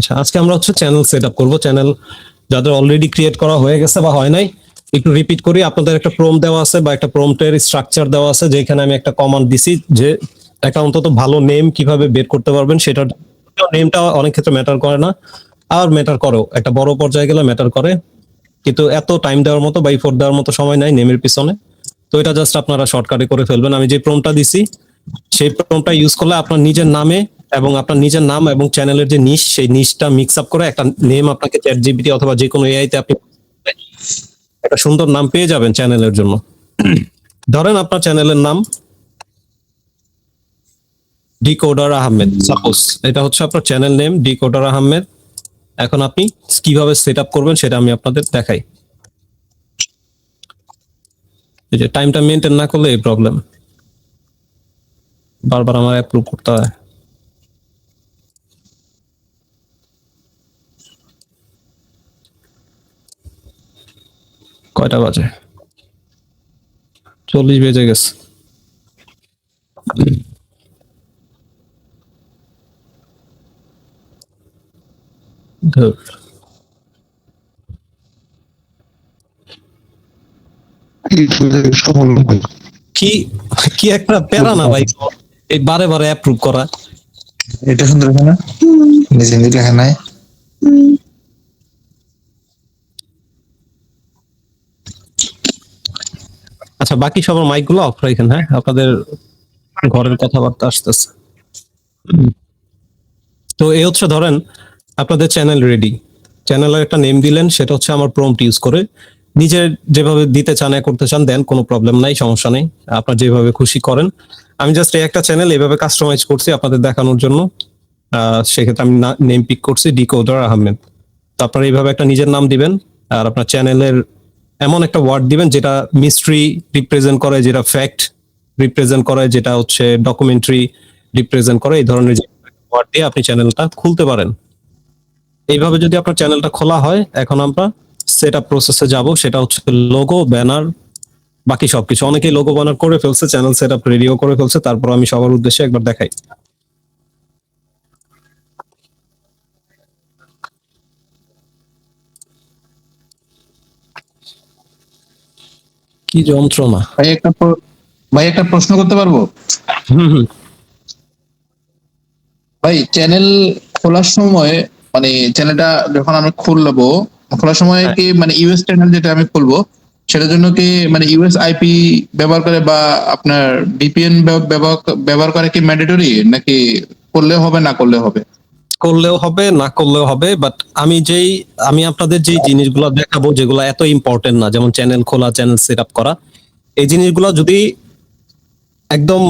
আচ্ছা, আজকে আমরা হচ্ছে চ্যানেল সেট আপ করবো। চ্যানেল যাদের অলরেডি ক্রিয়েট করা হয়ে গেছে বা হয় নাই, একটু রিপিট করি। আপনাদের একটা প্রম্পট দেওয়া আছে বা একটা প্রম্পটের স্ট্রাকচার দেওয়া আছে, যেখানে আমি একটা কমান্ড দিছি যে একটা অন্তত ভালো নেম কিভাবে বের করতে পারবেন। সেটা নেমটা অনেক ক্ষেত্রে ম্যাটার করে না, আর ম্যাটার করেও, একটা বড় পর্যায়ে গেলে ম্যাটার করে, কিন্তু এত টাইম দেওয়ার মতো বা ইফোর্ট দেওয়ার মতো সময় নাই নেমের পিছনে। তো এটা জাস্ট আপনারা শর্টকাটে করে ফেলবেন। আমি যে প্রম্পটটা দিছি সেই প্রম্পটটা ইউজ করলে আপনার নিজের নামে এবং আপনার নিজের নাম এবং চ্যানেলের যে নিশ, সেই নিশটা মিক্স আপ করে একটা নেম আপনাকে চ্যাট জিপিটি অথবা যে কোনো এআই তে আপনি একটা সুন্দর নাম পেয়ে যাবেন চ্যানেলের জন্য। ধরেন আপনার চ্যানেলের নাম ডিকোডার আহমেদ, সাপোজ এটা হচ্ছে আপনার চ্যানেল নেম ডিকোডার আহমেদ। এখন আপনি কিভাবে সেট আপ করবেন সেটা আমি আপনাদের দেখাই। এই যে টাইমটা মেনটেন না করলে এই প্রবলেম, বারবার আমার অ্যাপ্রুভ করতে হয়। কয়টা বাজে? 40 বেজে গেছে। ধুর। কি কি একটা প্যারা না ভাই, এই বারে বারে অ্যাপ্রুভ করা। এটা সুন্দর লেখা না, নিজে নিজে লেখা নাই। আচ্ছা, বাকি সবার মাইক গুলো অফ রাখেন। হ্যাঁ, আপনাদের ঘরের কথাবার্তা আসতেছে। তো এই হচ্ছে ধরেন আপনাদের চ্যানেল রেডি, চ্যানেলের একটা নেম দিলেন, সেটা হচ্ছে আমার প্রম্পট ইউজ করে নিজের যেভাবে দিতে চান করতে চান দেন, কোনো প্রবলেম নাই, সমস্যা নেই, আপনার যেভাবে খুশি করেন। আমি জাস্ট এই একটা চ্যানেল এভাবে কাস্টমাইজ করছি আপনাদের দেখানোর জন্য। সেক্ষেত্রে আমি নেম পিক করছি ডিকোডার আহমেদ। তো আপনারা এইভাবে একটা নিজের নাম দিবেন, আর আপনার চ্যানেলের এমন একটা ওয়ার্ড দিবেন যেটা মিস্ট্রি রিপ্রেজেন্ট করে, যেটা ফ্যাক্ট রিপ্রেজেন্ট করে, যেটা হচ্ছে ডকুমেন্টারি রিপ্রেজেন্ট করে। এই ধরনের ওয়ার্ড দিয়ে আপনি চ্যানেলটা খুলতে পারেন। এইভাবে যদি আপনার চ্যানেলটা খোলা হয়, এখন আমরা সেট আপ প্রসেসে যাব। সেটা হচ্ছে লোগো, ব্যানার, বাকি সবকিছু। অনেকেই লোগো ব্যানার করে ফেলছে, চ্যানেল সেট আপ রেডিও করে ফেলছে, তারপর আমি সবার উদ্দেশ্যে একবার দেখাই। কি যন্ত্রণা! ভাই একটা প্রশ্ন করতে পারবো? হুম। ভাই চ্যানেল খোলার সময়, মানে চ্যানেলটা যখন আমি খোলার সময় হ্যাঁ। কি মানে ইউএস চ্যানেল যেটা আমি খুলবো সেটার জন্য কি মানে ইউএস আইপি ব্যবহার করে বা আপনার ভিপিএন ব্যবহার করে কি ম্যান্ডেটরি, নাকি করলেও হবে না করলেও হবে? করলেও হবে, না করলেও হবে, বাট আমি আপনাদের যেই জিনিসগুলো দেখাবো যেগুলো এত ইম্পর্টেন্ট না, যেমন চ্যানেল খোলা, চ্যানেল সেট আপ করা, এই জিনিসগুলো যদি একদম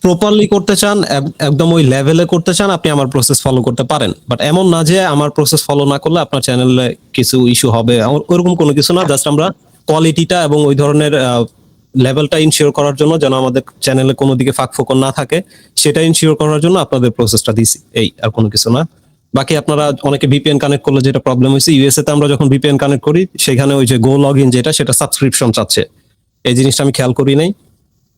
প্রপারলি করতে চান, একদম ওই লেভেলে করতে চান, আপনি আমার প্রসেস ফলো করতে পারেন। বাট এমন না যে আমার প্রসেস ফলো না করলে আপনার চ্যানেলে কিছু ইস্যু হবে, ওরকম কোনো কিছু না। জাস্ট আমরা কোয়ালিটিটা এবং ওই ধরনের লেভেলটা ইনশিওর করার জন্য, যেন আমাদের চ্যানেলে কোনো দিকে ফাঁক ফোকর না থাকে, সেটা ইনশিওর করার জন্য আপনাদের প্রসেসটা দিছি, এই আর কোনো কিছু না। বাকি আপনারা অনেকে ভিপিএন কানেক্ট করলে যেটা প্রবলেম হয়েছে, ইউএসএ তে আমরা যখন ভিপিএন কানেক্ট করি সেখানে ওই যে গো লগ ইন যেটা, সেটা সাবস্ক্রিপশন চাচ্ছে। এই জিনিসটা আমি খেয়াল করি নাই।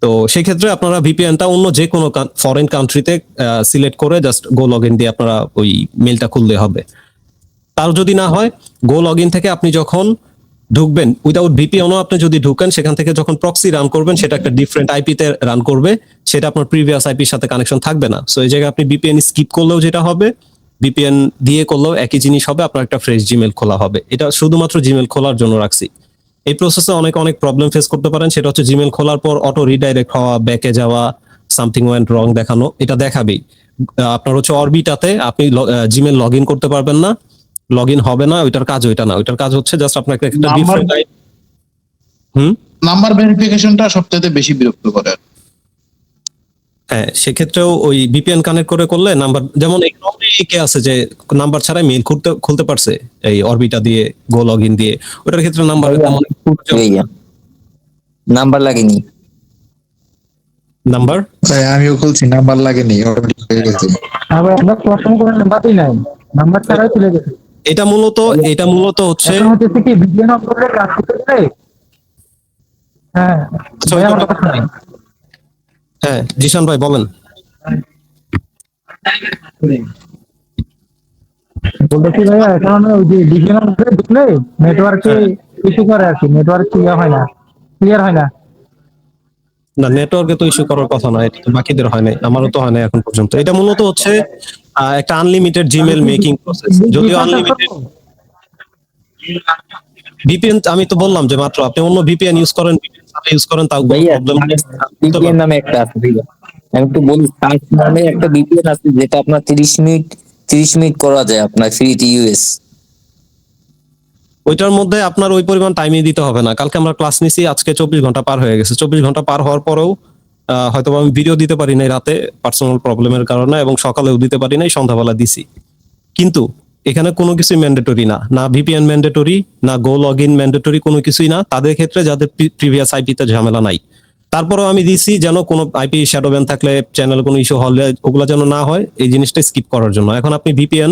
তো সেই ক্ষেত্রে আপনারা ভিপিএনটা অন্য যে কোনো ফরেন কান্ট্রিতে সিলেক্ট করে জাস্ট গো লগ ইন দিয়ে আপনারা ওই মেলটা খুললে হবে। তার যদি না হয়, গো লগ ইন থেকে আপনি যখন ঢুকবেন উইদাউট ভিপিএনও আপনি যদি ঢুকেন, সেখান থেকে যখন প্রক্সি রান করবেন সেটা একটা ডিফারেন্ট আইপি তে রান করবে, সেটা আপনার প্রিভিয়াস আইপির সাথে কানেকশন থাকবে না। সো এই জায়গায় আপনি ভিপিএন স্কিপ করলেও যেটা হবে, ভিপিএন দিয়ে করলেও একই জিনিস হবে, আপনার একটা ফ্রেশ জিমেল খোলা হবে। এটা শুধুমাত্র জিমেল খোলার জন্য রাখছি। এই প্রসেসে অনেক অনেক প্রবলেম ফেস করতে পারেন, সেটা হচ্ছে জিমেল খোলার পর অটো রিডাইরেক্ট হওয়া, ব্যাকে যাওয়া, সামথিং ওয়েন্ট রং দেখানো, এটা দেখাবেই। আপনার হচ্ছে অরবিটাতে আপনি জিমেল লগ ইন করতে পারবেন না, লগ ইন হবে না। ওইটার কাজ ওইটা না, ওইটার কাজ হচ্ছে জাস্ট আপনাকে একটা ডিফারেন্ট নাম্বার ভেরিফিকেশনটা সবচেয়ে বেশি বিরক্ত করে। হ্যাঁ, সেক্ষেত্রেও ওই ভিপিএন কানেক্ট করে করলে নাম্বার, যেমন কে আছে যে নাম্বার ছাড়াই মেইল খুলতে পারছে এই অরবিটা দিয়ে, গো লগ ইন দিয়ে। ওটার ক্ষেত্রে নাম্বার নাম্বার লাগেনি। নাম্বার আমিও খুলছি, নাম্বার লাগেনি, আমরা প্রশ্ন করে নাম্বারই নাই, নাম্বার ছাড়াই চলে গেছে। এটা মূলত হচ্ছে কি ভিডিও অন করলে কাজ করতে দেয়। হ্যাঁ ভাই, আমার কথা শুনেন। হ্যাঁ জিশান ভাই বলেন। বলতেছি ভাইয়া এখন ওই যে ডিভিশন ঢুকলে নেটওয়ার্কে হ্যাঁ। ইস্যু করে আর কি, নেটওয়ার্ক ক্লিয়ার হয় না, ক্লিয়ার হয় না। না, নেটওয়ার্কে তো ইস্যু করার কথা না, এটা তো বাকিদের হয় নাই, আমারও তো হয় নাই এখন পর্যন্ত। এটা মূলত হচ্ছে একটা আনলিমিটেড জিমেল মেকিং প্রসেস। যদিও আনলিমিটেড ভিপিএন, আমি তো বললাম যে মাত্র আপনি অন্য ভিপিএন ইউজ করেন, ইউজ করেন, তাও কোনো ভাইয়া প্রবলেম নেই। বিপিএন নামে একটা আছে ভাইয়া, আমি একটু বলি, সার্চ নামে একটা বিপিএন আছে যেটা আপনার 30 মিনিট করা যায় আপনার ফ্রিতে ইউএস। ওইটার মধ্যে আপনার ওই পরিমাণ টাইমই দিতে হবে না। কালকে আমরা ক্লাস নিছি, আজকে 24 ঘন্টা পার হয়ে গেছে। 24 ঘন্টা পার হওয়ার পরেও হয়তো আমি ভিডিও দিতে পারি নাই রাতে পার্সোনাল প্রবলেমের কারণে, এবং সকালেও দিতে পারি নাই, সন্ধ্যাবেলা দিছি। কিন্তু এখানে কোনো কিছুই ম্যান্ডেটরি না, না ভিপিএন ম্যান্ডেটরি, না গো লগ ইন ম্যান্ডেটরি, কোনো কিছুই না তাদের ক্ষেত্রে যাদের প্রিভিয়াস আইপিতে ঝামেলা নাই। তারপরেও আমি দিছি যেন কোনো আইপি শ্যাডো ব্যান থাকলে, চ্যানেল কোনো ইস্যু হলে ওগুলা যেন না হয়, এই জিনিসটা স্কিপ করার জন্য। এখন আপনি ভিপিএন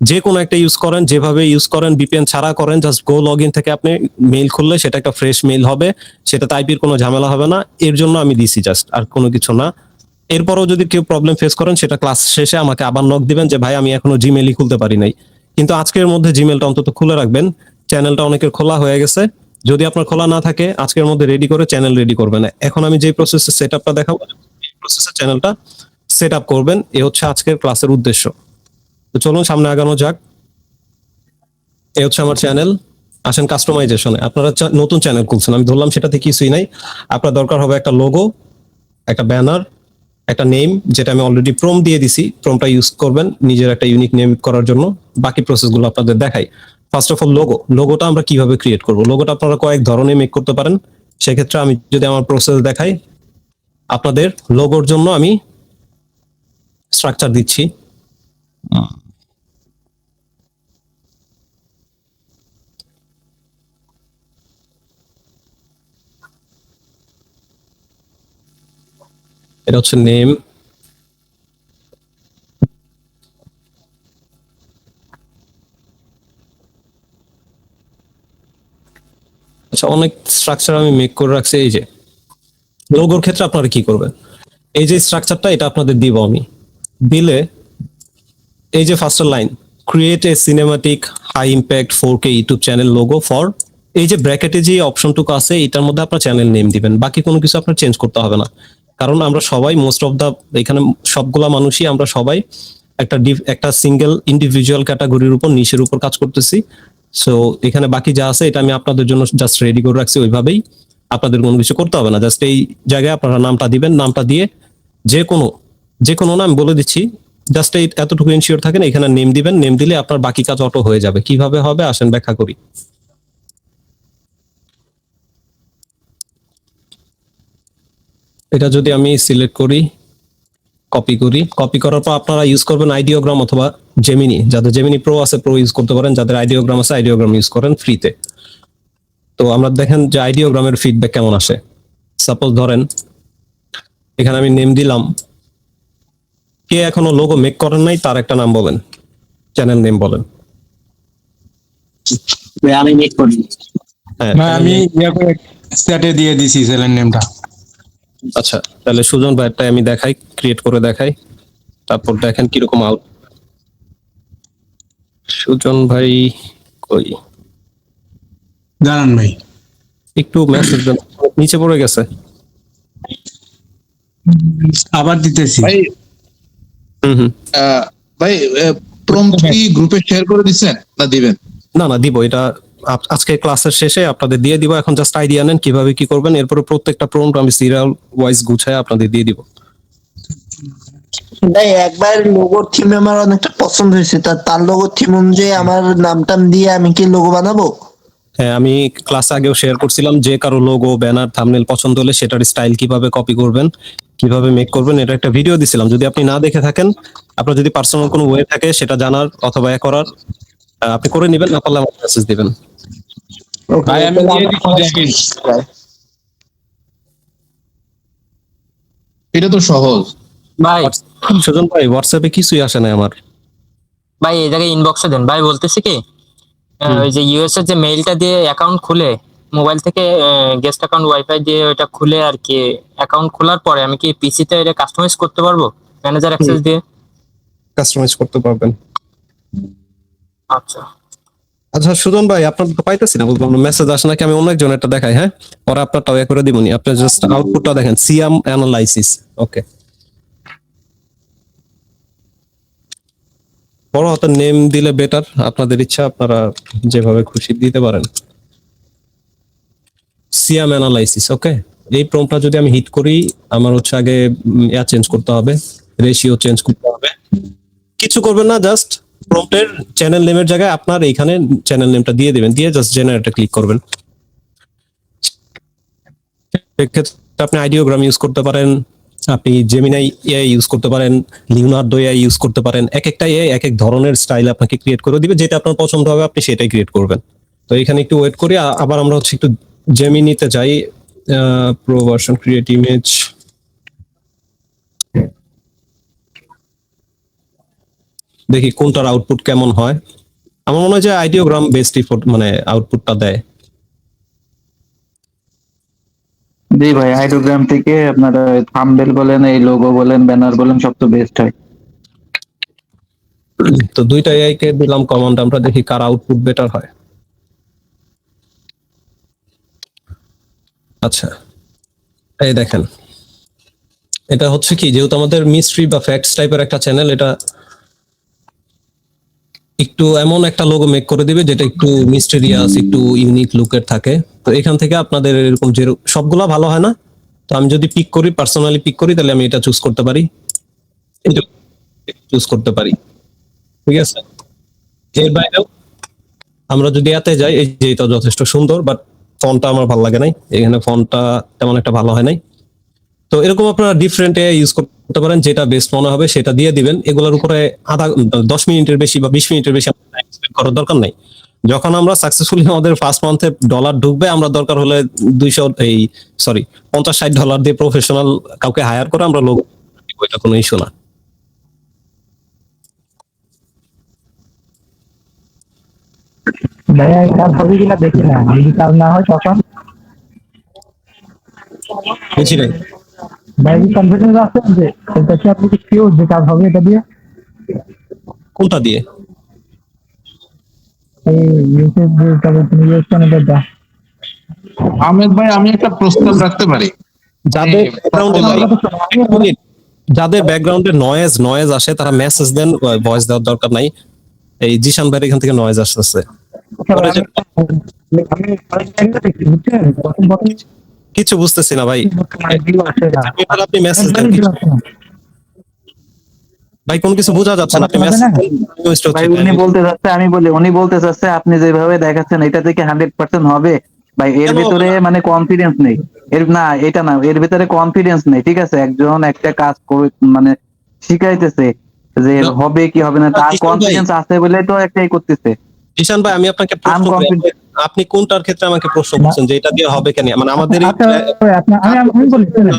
যে কোনো একটা ইউজ করেন, যেভাবে ইউজ করেন, ভিপিএন ছাড়া করেন, জাস্ট গো লগ ইন থেকে আপনি মেইল খুললে সেটা একটা ফ্রেশ মেইল হবে, সেটাতে আইপির কোনো ঝামেলা হবে না। এর জন্য আমি দিছি, জাস্ট, আর কোনো কিছু না। এরপরও যদি কেউ প্রবলেম ফেস করেন, সেটা ক্লাস শেষে আমাকে আবার নক দিবেন যে ভাই আমি এখনো জিমেইলই খুলতে পারি নাই। কিন্তু আজকের মধ্যে জিমেলটা অন্তত খুলে রাখবেন। চ্যানেলটা অনেকের খোলা হয়ে গেছে, যদি আপনার খোলা না থাকে আজকের মধ্যে রেডি করে চ্যানেল রেডি করবেন। এখন আমি যে প্রসেসে সেট আপটা দেখাবো, এই প্রসেসে চ্যানেলটা সেট আপ করবেন, এ হচ্ছে আজকের ক্লাসের উদ্দেশ্য। তো চলুন সামনে আগানো যাক। এ হচ্ছে আমার চ্যানেল। আসেন কাস্টমাইজেশনে। আপনারা নতুন চ্যানেল খুলছেন, আমি ধরলাম সেটাতে কিছুই নাই। আপনার দরকার হবে একটা লোগো, একটা ব্যানার, একটা নেম, যেটা আমি অলরেডি প্রম দিয়ে দিছি, প্রমটা ইউজ করবেন নিজের একটা ইউনিক নেম করার জন্য। বাকি প্রসেসগুলো আপনাদের দেখাই। ফার্স্ট অফ অল লোগোটা আমরা কিভাবে ক্রিয়েট করব। লোগোটা আপনারা কয়েক ধরনের মেক করতে পারেন। সেক্ষেত্রে আমি যদি আমার প্রসেস দেখাই, আপনাদের লোগোর জন্য আমি স্ট্রাকচার দিচ্ছি। এটা হচ্ছে নেম। আচ্ছা, অনেক স্ট্রাকচার আমি মেক করে রাখছি। এই যে লোগোর ক্ষেত্রে আপনারা কি করবেন, এই যে স্ট্রাকচারটা এটা আপনাদের দিব আমি। দিলে এই যে first line, create a cinematic high impact 4K YouTube channel logo for, এই যে ব্র্যাকেটে যে অপশনটুকু আছে এটার মধ্যে আপনার চ্যানেল নেম দিবেন। বাকি কোনো কিছু আপনার চেঞ্জ করতে হবে না, কারণ আমরা সবাই মোস্ট অফ দা এখানে সবগুলা মানুষই আমরা সবাই একটা সিঙ্গেল ইন্ডিভিজুয়াল ক্যাটাগরির উপর, নিশের উপর কাজ করতেছি। সো এখানে বাকি যা আছে এটা আমি আপনাদের জন্য জাস্ট রেডি করে রাখছি ওইভাবেই। আপনাদের কোনো কিছু করতে হবে না, জাস্ট এই জায়গায় আপনারা নামটা দিবেন। নামটা দিয়ে যে কোনো নাম বলে দিচ্ছি, জাস্ট এই এতটুকু ইনশিওর থাকেন, এখানে নেম দিবেন। নেম দিলে আপনার বাকি কাজ অটো হয়ে যাবে। কিভাবে হবে আসেন ব্যাখ্যা করি। এটা যদি আমি সিলেক্ট করি, কপি করি, কপি করার পর আপনারা ইউজ করবেন আইডিওগ্রাম অথবা জেমিনি। যাদের জেমিনি প্রো আছে প্রো ইউজ করতে পারেন, যাদের আইডিওগ্রাম আছে আইডিওগ্রাম ইউজ করেন ফ্রিতে। তো আমরা দেখেন যে আইডিওগ্রামের ফিডব্যাক কেমন আসে। সাপোজ ধরেন এখানে আমি নেম দিলাম, কে এখনো লোগো মেক করেন নাই তার একটা নাম বলেন, চ্যানেল নেম বলেন। আমি মেক করি। হ্যাঁ, না আমি স্ট্যাটে দিয়ে দিছি চ্যানেল নেমটা। আচ্ছা, তাহলে সুজন ভাইটাই আমি দেখাই, ক্রিয়েট করে দেখাই, তারপর দেখেন কিরকম আউট। সুজন ভাই কই, জানান ভাই, একটু মেসেজ দেন, নিচে পড়ে গেছে। আবার দিতেছি। ভাই হুম। ভাই প্রম কি গ্রুপে শেয়ার করে দিচ্ছেন না দিবেন? না দিব, এটা আজকে ক্লাসের শেষে আপনাদের দিয়ে দিব। এখন জাস্ট আইডিয়া নেন কিভাবে কি করবেন, এরপরে প্রত্যেকটা প্রম্পট আমি সিরিয়াল ওয়াইজ গুছায় আপনাদের দিয়ে দিব। ভাই একবার লোগোর থিম আমার অনেকটা পছন্দ হয়েছে, তার লোগোর থিম অনুযায়ী আমার নামটাম দিয়ে আমি কি লোগো বানাবো? হ্যাঁ, আমি ক্লাসে আগেও শেয়ার করছিলাম যে কারো লোগো, ব্যানার, থাম্বনেল পছন্দ হলে সেটার স্টাইল কিভাবে কপি করবেন, কিভাবে মেক করবেন, এটা একটা ভিডিও দিছিলাম। যদি আপনি না দেখে থাকেন, আপনার যদি পার্সোনাল কোনো ওয়ে থাকে সেটা জানার অথবা করার, আপনি করে নেবেন, না পারলে আমাকে মেসেজ দিবেন। ভাই আমি দিয়ে দিচ্ছি দেখেন। এটা তো সহজ। ভাই সুজন ভাই হোয়াটসঅ্যাপে কিছুই আসে না আমার। ভাই এই জায়গায় ইনবক্সে দেন। ভাই বলতেছি কি, ওই যে ইউএস এর যে মেইলটা দিয়ে অ্যাকাউন্ট খুলে মোবাইল থেকে গেস্ট অ্যাকাউন্ট ওয়াইফাই দিয়ে ওটা খুলে আর কি, অ্যাকাউন্ট খোলার পরে আমি কি পিসিতে এটা কাস্টমাইজ করতে পারবো ম্যানেজার অ্যাক্সেস দিয়ে? কাস্টমাইজ করতে পারবেন। আচ্ছা আচ্ছা সুজন ভাই, আপনার তো পাইতেছি না, বলবো মেসেজ আসে নাকি, আমি অন্য একজন একটা দেখাই, হ্যাঁ পরে আপনারটা ওয়ে করে দিবনি, আপনি জাস্ট আউটপুটটা দেখেন, সিয়াম অ্যানালাইসিস। ওকে, বড় হাতের নেম দিলে বেটার, আপনাদের ইচ্ছা, আপনারা যেভাবে খুশি দিতে পারেন। সিয়াম অ্যানালাইসিস। ওকে, এই প্রম্পটটা যদি আমি হিট করি, আমার হচ্ছে আগে ইয়া চেঞ্জ করতে হবে, রেশিও চেঞ্জ করতে হবে। কিছু করবেন না, জাস্ট প্রম্পটের চ্যানেল নেমের জায়গায় আপনার এইখানে চ্যানেল নেমটা দিয়ে দিবেন, দিয়ে জাস্ট জেনারেটে ক্লিক করবেন। সেক্ষেত্রে আপনি আইডিওগ্রাম ইউজ করতে পারেন, আপনি জেমিনাই এআই ইউজ করতে পারেন, লিওনার্ডো এআই ইউজ করতে পারেন। এক একটা এআই এক এক ধরনের স্টাইল আপনাকে ক্রিয়েট করে দিবে, যেটা আপনার পছন্দ হবে আপনি সেটাই ক্রিয়েট করবেন। তো এখানে একটু ওয়েট করি, আবার আমরা হচ্ছে একটু জেমিনিতে যাই, প্রো ভার্সন ক্রিয়েট ইমেজ। দেখি কোনটার আউটপুট কেমন হয়। আমার মনে হয় যে আইডিওগ্রাম বেস্ট মানে আউটপুটটা দেয়। জি ভাই, আইডিওগ্রাম থেকে আপনার থাম্বনেল বলেন, এই লোগো বলেন, ব্যানার বলেন, সব তো বেস্ট হয়। তো দুইটা এআই কে দিলাম কমান্ড, আমরা দেখি কার আউটপুট বেটার হয়। আচ্ছা, এই দেখেন, এটা হচ্ছে কি, যেহেতু আমাদের মিস্ট্রি বা ফ্যাক্টস টাইপের একটা চ্যানেল, এটা একটু এমন একটা লোগো মেক করে দিবে যেটা একটু মিস্টেরিয়াস, একটু ইউনিক লুকের থাকে। তো এখান থেকে আপনাদের এরকম যে সবগুলা ভালো হয় না, তো আমি যদি পিক করি, পার্সোনালি পিক করি, তাহলে আমি এটা চুজ করতে পারি, চুজ করতে পারি, ঠিক আছে। এর বাইরেও আমরা যদি এতে যাই, এই যে এটা যথেষ্ট সুন্দর, বাট ফন্টটা আমার ভালো লাগে নাই, এখানে ফন্টটা তেমন একটা ভালো হয় নাই। তো এরকম আপনারা ডিফারেন্ট এআই ইউজ করতে পারেন, যেটা বেস্ট মনে হবে সেটা দিয়ে দিবেন। এগুলোর উপরে 10 মিনিটের বেশি বা 20 মিনিটের বেশি স্পেন্ড করার দরকার নাই। যখন আমরা সাকসেসফুলি আমাদের ফার্স্ট মান্থে ডলার ঢুকবে, আমরা দরকার হলে 50-60 ডলার দিয়ে প্রফেশনাল কাউকে হায়ার করে আমরা লোক, ওইটা কোনো ইস্যু না। ভাইয়া কাজ হবে কিনা দেখি না, যদি কাজ না হয় তখন বুঝছি নাই, ভাই কনফিডেন্স আছে যে এটা কি আপনি কি শিওর যে কাজ হবে এটা দিয়ে? কোনটা দিয়ে? এই ইউটিউব যে তবে তুমি ইউজ করেন এটা আহমেদ ভাই, আমি একটা প্রস্তাব রাখতে পারি। যাদের এই, যাদের ব্যাকগ্রাউন্ডে নয়েজ আসে, তারা মেসেজ দেন, ভয়েস দেওয়ার দরকার নাই। এই জিশান ভাইয়ের এখান থেকে নয়েজ আসতেছে। পরে যে- আমি দেখি বুঝছেন, প্রথম কিছু বুঝতেছি না ভাই, ভিউ আসে না। এবার আপনি মেসেজ দেন। ভাই কোন কিছু বোঝা যাচ্ছে না, আপনি কথা মেসেজ না? ভাই উনি বলতে চাচ্ছে, আমি বলি উনি বলতে চাচ্ছে আপনি যেভাবে দেখাচ্ছেন এটা থেকে 100% হবে ভাই, এর কেন ভিতরে হবে না? মানে কনফিডেন্স নেই। এর না, এটা না, এর ভিতরে কনফিডেন্স নেই। ঠিক আছে, একজন একটা কাজ করে মানে শিখাইতেছে যে না, হবে কি হবে না, তার জিশান ভাই, কনফিডেন্স আছে বলে তো একটাই করতেছে। জিশান ভাই, আমি আপনাকে প্রশ্ন করি, আনকনফিডেন্স। আপনি কোনটার ক্ষেত্রে আমাকে প্রশ্ন করছেন যে এটা দিয়ে হবে কেন? মানে আমাদের এই আচ্ছা আমি বলি শুনেন।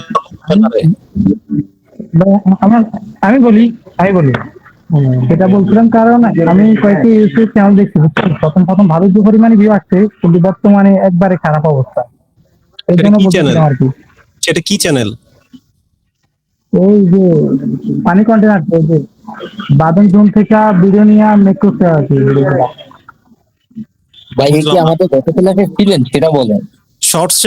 আমি বলি সেটা বলছিলাম, কারণ আমি কয়েকটি ইউটিউব চ্যানেল দেখছি বুঝছেন, প্রথম ভালো যে পরিমাণে ভিউ আসছে, কিন্তু বর্তমানে একবারে খারাপ অবস্থা। এই সেটা জন্য কি বলছিলাম চ্যানেল? আর কি, সেটা কি চ্যানেল? ওই যে পানি কন্টেন্ট আছে, ওই যে বাদন জোন থেকে ভিডিও নিয়ে মেক করতে আর কি ভিডিওগুলা। ভাই এই কি আমাদের কত ক্লাসে ছিলেন সেটা বলেন। Shorts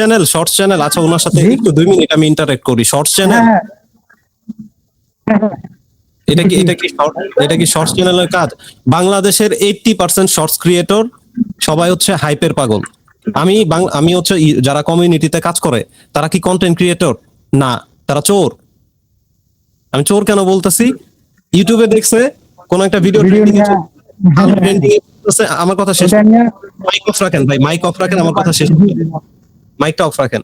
channel. আচ্ছা, ওনার সাথে জি? একটু 2 মিনিট আমি ইন্টারেক্ট করি। শর্টস চ্যানেল, হ্যাঁ হ্যাঁ। এটা কি শর্টস চ্যানেলের কাজ? বাংলাদেশের 80% শর্টস ক্রিয়েটর সবাই হচ্ছে হাইপের পাগল। আমি হচ্ছে যারা কমিউনিটিতে কাজ করে, তারা কি কন্টেন্ট ক্রিয়েটর? না, তারা চোর। আমি চোর কেন বলতেছি? ইউটিউবে দেখছে কোন একটা ভিডিও ভিডিও ট্রেন্ডিং নিয়ে আমার কথা শেষ, এটা নিয়ে মাইক অফ রাখেন ভাই, মাইক অফ রাখেন, আমার কথা শেষ, মাইকটা অফ রাখেন।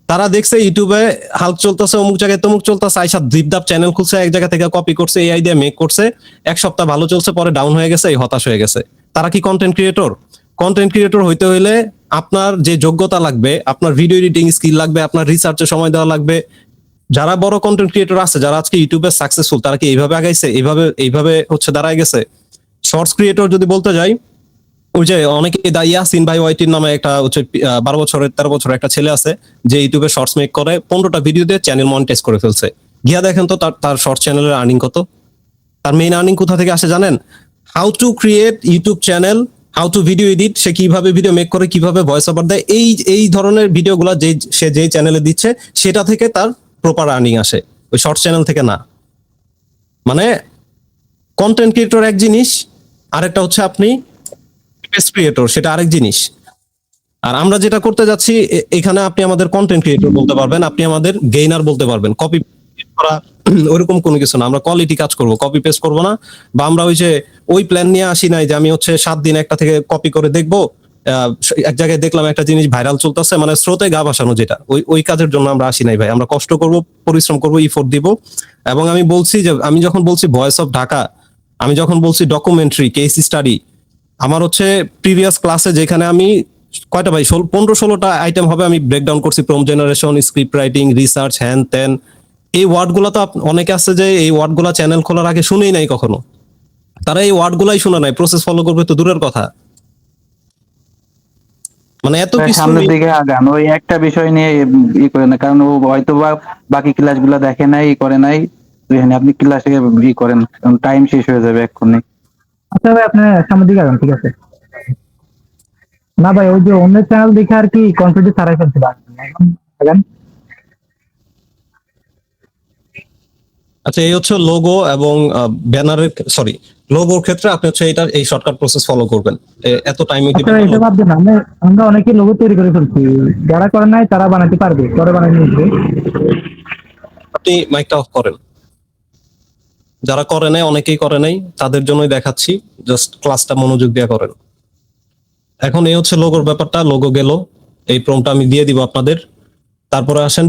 তারা দেখছে ইউটিউবে হাল্ক চলতেছে, অমুক জায়গায় তমুক চলতেছে, আইসা দ্বীপদাপ চ্যানেল খুলছে, এক জায়গা থেকে কপি করছে, এআই দিয়ে মেক করছে, এক সপ্তাহ ভালো চলছে, পরে ডাউন হয়ে গেছে, এই হতাশ হয়ে গেছে। তারা কি কন্টেন্ট ক্রিয়েটর? কন্টেন্ট ক্রিয়েটর হইতে হইলে আপনার যে যোগ্যতা লাগবে, আপনার ভিডিও এডিটিং স্কিল লাগবে, আপনার রিসার্চে সময় দেওয়া লাগবে। যারা বড় কন্টেন্ট ক্রিয়েটর আছে, যারা আজকে ইউটিউবে সাকসেসফুল, তারা কি এইভাবে আগাইছে? এইভাবে হচ্ছে দাঁড়ায় গেছে? শর্টস ক্রিয়েটর যদি বলতে যাই, ওই যে অনেকে ইয়াসিন ভাই ওয়াইটির নামে একটা হচ্ছে 12 বছরের 13 বছরের একটা ছেলে আছে, যে ইউটিউবে শর্টস মেক করে, 15টা ভিডিও দিয়ে চ্যানেল মনিটাইজ করে ফেলছে। গিয়া দেখেন তো তার শর্টস চ্যানেলের আর্নিং কত। তার মেইন আর্নিং কোথা থেকে আসে জানেন? How to create YouTube channel, how to video edit, সে কিভাবে ভিডিও মেক করে, কিভাবে ভয়েস ওভার দেয়, এই ধরনের ভিডিওগুলো সে যেই চ্যানেলে দিচ্ছে সেটা থেকে তার প্রপার আর্নিং আসে, ওই শর্ট চ্যানেল থেকে না। মানে কন্টেন্ট ক্রিয়েটর এক জিনিস, আরেকটা হচ্ছে আপনি পেজ ক্রিয়েটর, সেটা আরেক জিনিস। আর আমরা যেটা করতে যাচ্ছি এখানে আপনি আমাদের কন্টেন্ট ক্রিয়েটর বলতে পারবেন, আপনি আমাদের গেইনার বলতে পারবেন। কপি করা ওইরকম কোনো কিছু না, আমরা কোয়ালিটি কাজ করব, কপি পেস্ট করব না। বা আমরা ওই প্ল্যান নিয়ে আসি নাই যে আমি 7 দিন একটা থেকে কপি করে দেখবো, এক জায়গায় দেখলাম একটা জিনিস ভাইরাল চলতেছে, মানে স্রোতে গা ভাসানো, যেটা ওই কাজের জন্য আমরা আসি নাই ভাই। আমরা কষ্ট করব, পরিশ্রম করব, ইফোর্ট দিব। এবং আমি বলছি যে আমি যখন বলছি ভয়েস অফ ঢাকা, আমি যখন বলছি ডকুমেন্টারি, কেস স্টাডি, আমার প্রিভিয়াস ক্লাসে যেখানে আমি কয়টা ভাই 15-16টা আইটেম হবে, আমি ব্রেকডাউন করছি, prompt generation, script writing, research, হ্যান ত্যান। এই ওয়ার্ডগুলো তো অনেকে আছে যে এই ওয়ার্ডগুলো চ্যানেল খোলার আগে শুনেই নাই কখনো, তারা এই ওয়ার্ডগুলাই শুনে নাই, প্রসেস ফলো করবে তো দূরের কথা। মানে এত কিছু সামনের দিকে আগান, ওই একটা বিষয় নিয়ে করে না, কারণ ও হয়তো বা বাকি ক্লাস গুলা দেখে নাই, করে নাই। এখানে আপনি ক্লাসে করেন, কারণ টাইম শেষ হয়ে যাবে এক্ষুনি। আচ্ছা ভাই, আপনি সামনের দিকে আগান, ঠিক আছে? না ভাই, ওই যে অন্যের চ্যানেল দেখে আর কি কনফিডেন্স হারাই ফেলছিল। এখন আগান। আচ্ছা, এই লোগো এবং ব্যানারের, সরি, লোগোর ক্ষেত্রে আপনি এই শর্টকাট প্রসেস ফলো করবেন। এত টাইম আচ্ছা, এটা বাদ দেন, আমরা অনেকে লোগো তৈরি করে ফেলছি, যারা করে নাই তারা বানাতে পারবে, পরে বানিয়ে নিবে। আপনি মাইকটা অফ করেন। যারা করে নাই, অনেকেই করে নাই, তাদের জন্যই দেখাচ্ছি, জাস্ট ক্লাসটা মনোযোগ দিয়ে করেন। এখন এই লোগোর ব্যাপারটা, লোগো গেল, এই প্রম্পটটা আমি দিয়ে দিব আপনাদের। তারপরে আসেন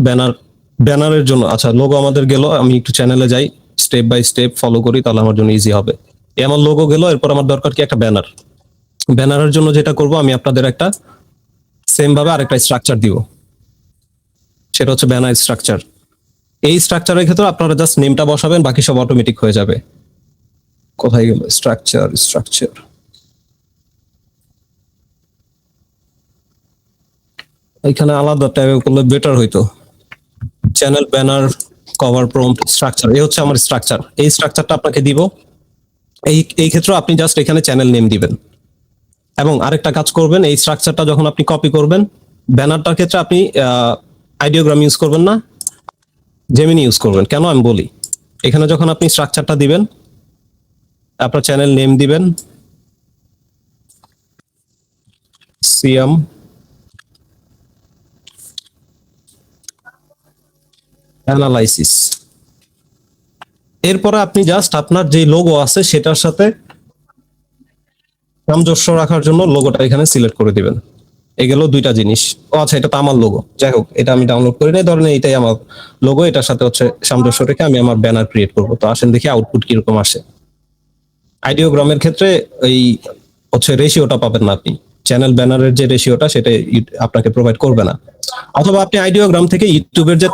ব্যানারের জন্য। আচ্ছা, লোগো আমাদের গেল, আমি একটু চ্যানেলে যাই, স্টেপ বাই স্টেপ ফলো করি, তাহলে আমার জন্য ইজি হবে। আমার লোগো গেল, এরপর আমার দরকার কি একটা ব্যানার। ব্যানারের জন্য যেটা করব, আমি আপনাদের একটা সেম ভাবে আরেকটা স্ট্রাকচার দিব, সেটা হচ্ছে ব্যানার স্ট্রাকচার। এই স্ট্রাকচারের ক্ষেত্রে আপনারা জাস্ট নেমটা বসাবেন, বাকি সব অটোমেটিক হয়ে যাবে। কোথায় গেল স্ট্রাকচার? এখানে আলাদা ট্যাবে করলে বেটার হইতো। Channel, banner, cover, prompt, structure, এই হচ্ছে আমার স্ট্রাকচার। এই স্ট্রাকচারটা আপনাকে দিব। এই ক্ষেত্রে আপনি জাস্ট এখানে চ্যানেল নেম দিবেন। এবং আরেকটা কাজ করবেন, এই স্ট্রাকচারটা যখন আপনি কপি করবেন, ব্যানারটার ক্ষেত্রে আপনি আইডিওগ্রাম ইউজ করবেন না, জেমিনি ইউজ করবেন। কেন আমি বলি, এখানে যখন আপনি স্ট্রাকচারটা দিবেন, আপনার চ্যানেল নেম দিবেন সিএম অ্যানালাইসিস। এরপরে আপনি জাস্ট আপনার যে লোগো আছে সেটার সাথে সামঞ্জস্য রাখার জন্য লোগোটা এখানে সিলেক্ট করে দিবেন। এগুলো দুইটা জিনিস। ও আচ্ছা, এটা তো আমার লোগো, যাই হোক, এটা আমি ডাউনলোড করি নাই, ধরেন এটাই আমার লোগো, এটার সাথে সামঞ্জস্য রেখে আমি আমার ব্যানার ক্রিয়েট করব। তো আসেন দেখি আউটপুট কিরকম আসে। আইডিওগ্রামের ক্ষেত্রে এই রেশিওটা পাবেন না আপনি, চ্যানেল ব্যানারের যে রেশিওটা সেটা আপনাকে প্রোভাইড করবে না। অথবা আপনি আইডিওগ্রাম থেকে ইউটিউবের যে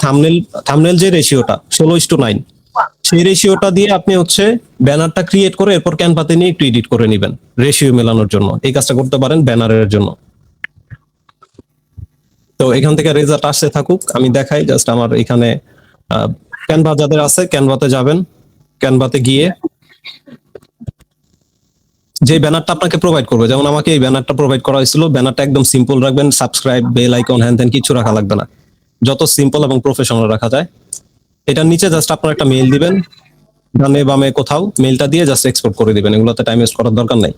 থাম্বনেল যে রেশিওটা 16:9, সেই রেশিওটা দিয়ে আপনি ব্যানারটা ক্রিয়েট করে এরপর ক্যানভাতে নিয়ে একটু এডিট করে নেবেন রেশিও মেলানোর জন্য। এই কাজটা করতে পারেন ব্যানারের জন্য। তো এখান থেকে রেজাল্ট আসতে থাকুক, আমি দেখাই জাস্ট আমার এখানে ক্যানভা যাদের আছে, ক্যানভাতে যাবেন। ক্যানভাতে গিয়ে যে ব্যানারটা আপনাকে প্রোভাইড করবে, যেমন আমাকে এই ব্যানারটা প্রোভাইড করা হয়েছিল, ব্যানারটা একদম সিম্পল রাখবেন, সাবস্ক্রাইব, বেল আইকন, হ্যান ত্যান কিছু রাখা লাগবে না, যত সিম্পল এবং প্রফেশনাল রাখা যায়। এটার নিচে জাস্ট আপনার একটা মেইল দিবেন, ডানে বামে কোথাও মেইলটা দিয়ে জাস্ট এক্সপোর্ট করে দিবেন। এগুলোতে টাইম ওয়েস্ট করার দরকার নাই,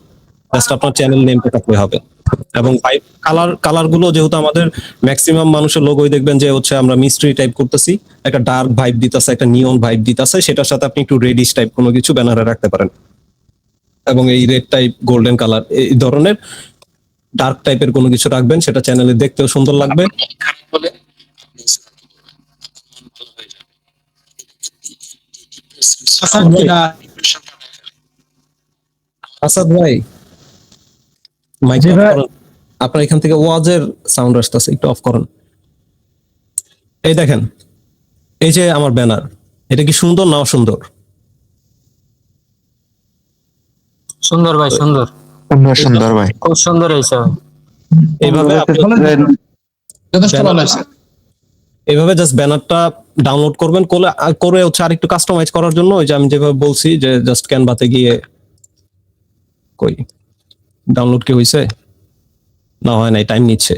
জাস্ট আপনার চ্যানেল নেমটা থাকলে হবে। এবং কালার গুলো যেহেতু আমাদের ম্যাক্সিমাম মানুষের লোগোই দেখবেন যে আমরা মিস্ট্রি টাইপ করতেছি, একটা ডার্ক ভাইব দিতেছে, একটা নিয়ন ভাইব দিতেছে, সেটার সাথে আপনি একটু রেডিশ টাইপ কোনো কিছু ব্যানারে রাখতে পারেন। এবং এই রেড টাইপ, গোল্ডেন কালার, এই ধরনের ডার্ক টাইপের কোনো কিছু রাখবেন, সেটা চ্যানেলে দেখতেও সুন্দর লাগবে। আসাদ ভাই, মাইক অফ করেন। আপনার এখান থেকে ওয়াজের সাউন্ড আসতেছে, একটু অফ করেন। এই দেখেন, এই যে আমার ব্যানার, এটা কি সুন্দর না অসুন্দর? সুন্দর ভাই, সুন্দর, সুন্দর ভাই। খুব সুন্দর হয়েছে ভাই। এইভাবে যথেষ্ট ভালো আছে। এইভাবে জাস্ট ব্যানারটা ডাউনলোড করবেন, করে আরেকটু কাস্টমাইজ করার জন্য ওই যে আমি যেভাবে বলছি যে জাস্ট ক্যানভাতে গিয়ে কই ডাউনলোড কি হয়েছে? না হয় নাই, টাইম নিচ্ছে।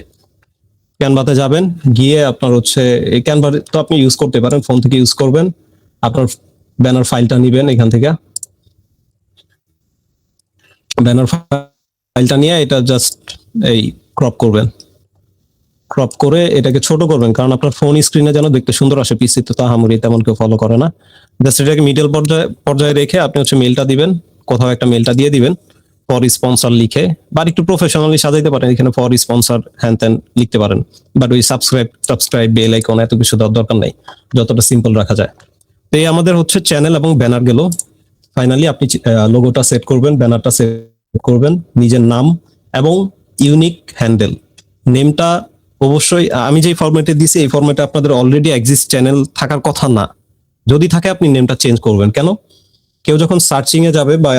ক্যানভাতে যাবেন, গিয়ে আপনার হচ্ছে এই ক্যানভা তো আপনি ইউজ করতে পারেন, ফোন থেকে ইউজ করবেন। আপনার ব্যানার ফাইলটা নিবেন এখান থেকে, ব্যানার ফাইলটা নিয়ে এটা জাস্ট এই ক্রপ করবেন, ক্রপ করে এটাকে ছোট করবেন, কারণ আপনার ফোন স্ক্রিনে যেন দেখতে সুন্দর আসে। পিসি তো তাহামুরি তেমন কেউ ফলো করে না। জাস্ট এটাকে মিডল পর্যায়ে রেখে আপনি হচ্ছে মেলটা দিবেন, কোথাও একটা মেলটা দিয়ে দিবেন ফর স্পন্সর লিখে, বা একটু প্রফেশনালি সাজাইতে পারেন, এখানে ফর স্পন্সর হ্যান ত্যান লিখতে পারেন, বাট ওই সাবস্ক্রাইব বেল আইকন এত কিছু দেওয়ার দরকার নাই, যতটা সিম্পল রাখা যায়। তো এই আমাদের হচ্ছে চ্যানেল এবং ব্যানার গেল। ফাইনালি আপনি লোগোটা সেট করবেন, ব্যানারটা সেট করবেন, নিজের নাম এবং ইউনিক হ্যান্ডেল। নেমটা অবশ্যই আমি যে ফরম্যাটে দিছি এই ফরম্যাটে আপনাদের অলরেডি এক্সিস্ট চ্যানেল থাকার কথা না। যদি থাকে আপনি নেমটা চেঞ্জ করবেন। কেন? কেউ যখন সার্চিং এ যাবে বা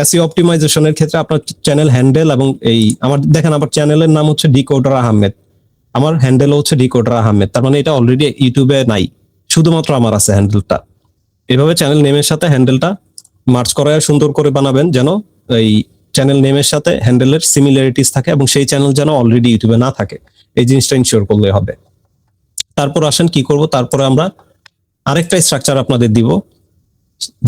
এসইও অপটিমাইজেশনের ক্ষেত্রে আপনার চ্যানেল হ্যান্ডেল এবং এই আমার দেখেন আমার চ্যানেলের নাম হচ্ছে ডিকোডার আহমেদ, আমার হ্যান্ডেলও হচ্ছে ডিকোডার আহমেদ, তার মানে এটা অলরেডি ইউটিউবে নাই, শুধুমাত্র আমার আছে হ্যান্ডেলটা। এভাবে চ্যানেল নেমের সাথে হ্যান্ডেলটা মার্চ করায় সুন্দর করে বানাবেন, যেন এই চ্যানেল নেমের সাথে হ্যান্ডেলের সিমিলারিটিস থাকে এবং সেই চ্যানেল যেন অলরেডি ইউটিউবে না থাকে, এই জিনিসটা ইনশিওর করলে হবে। তারপর আসেন কি করব, তারপরে আমরা আরেকটা স্ট্রাকচার আপনাদের দিব,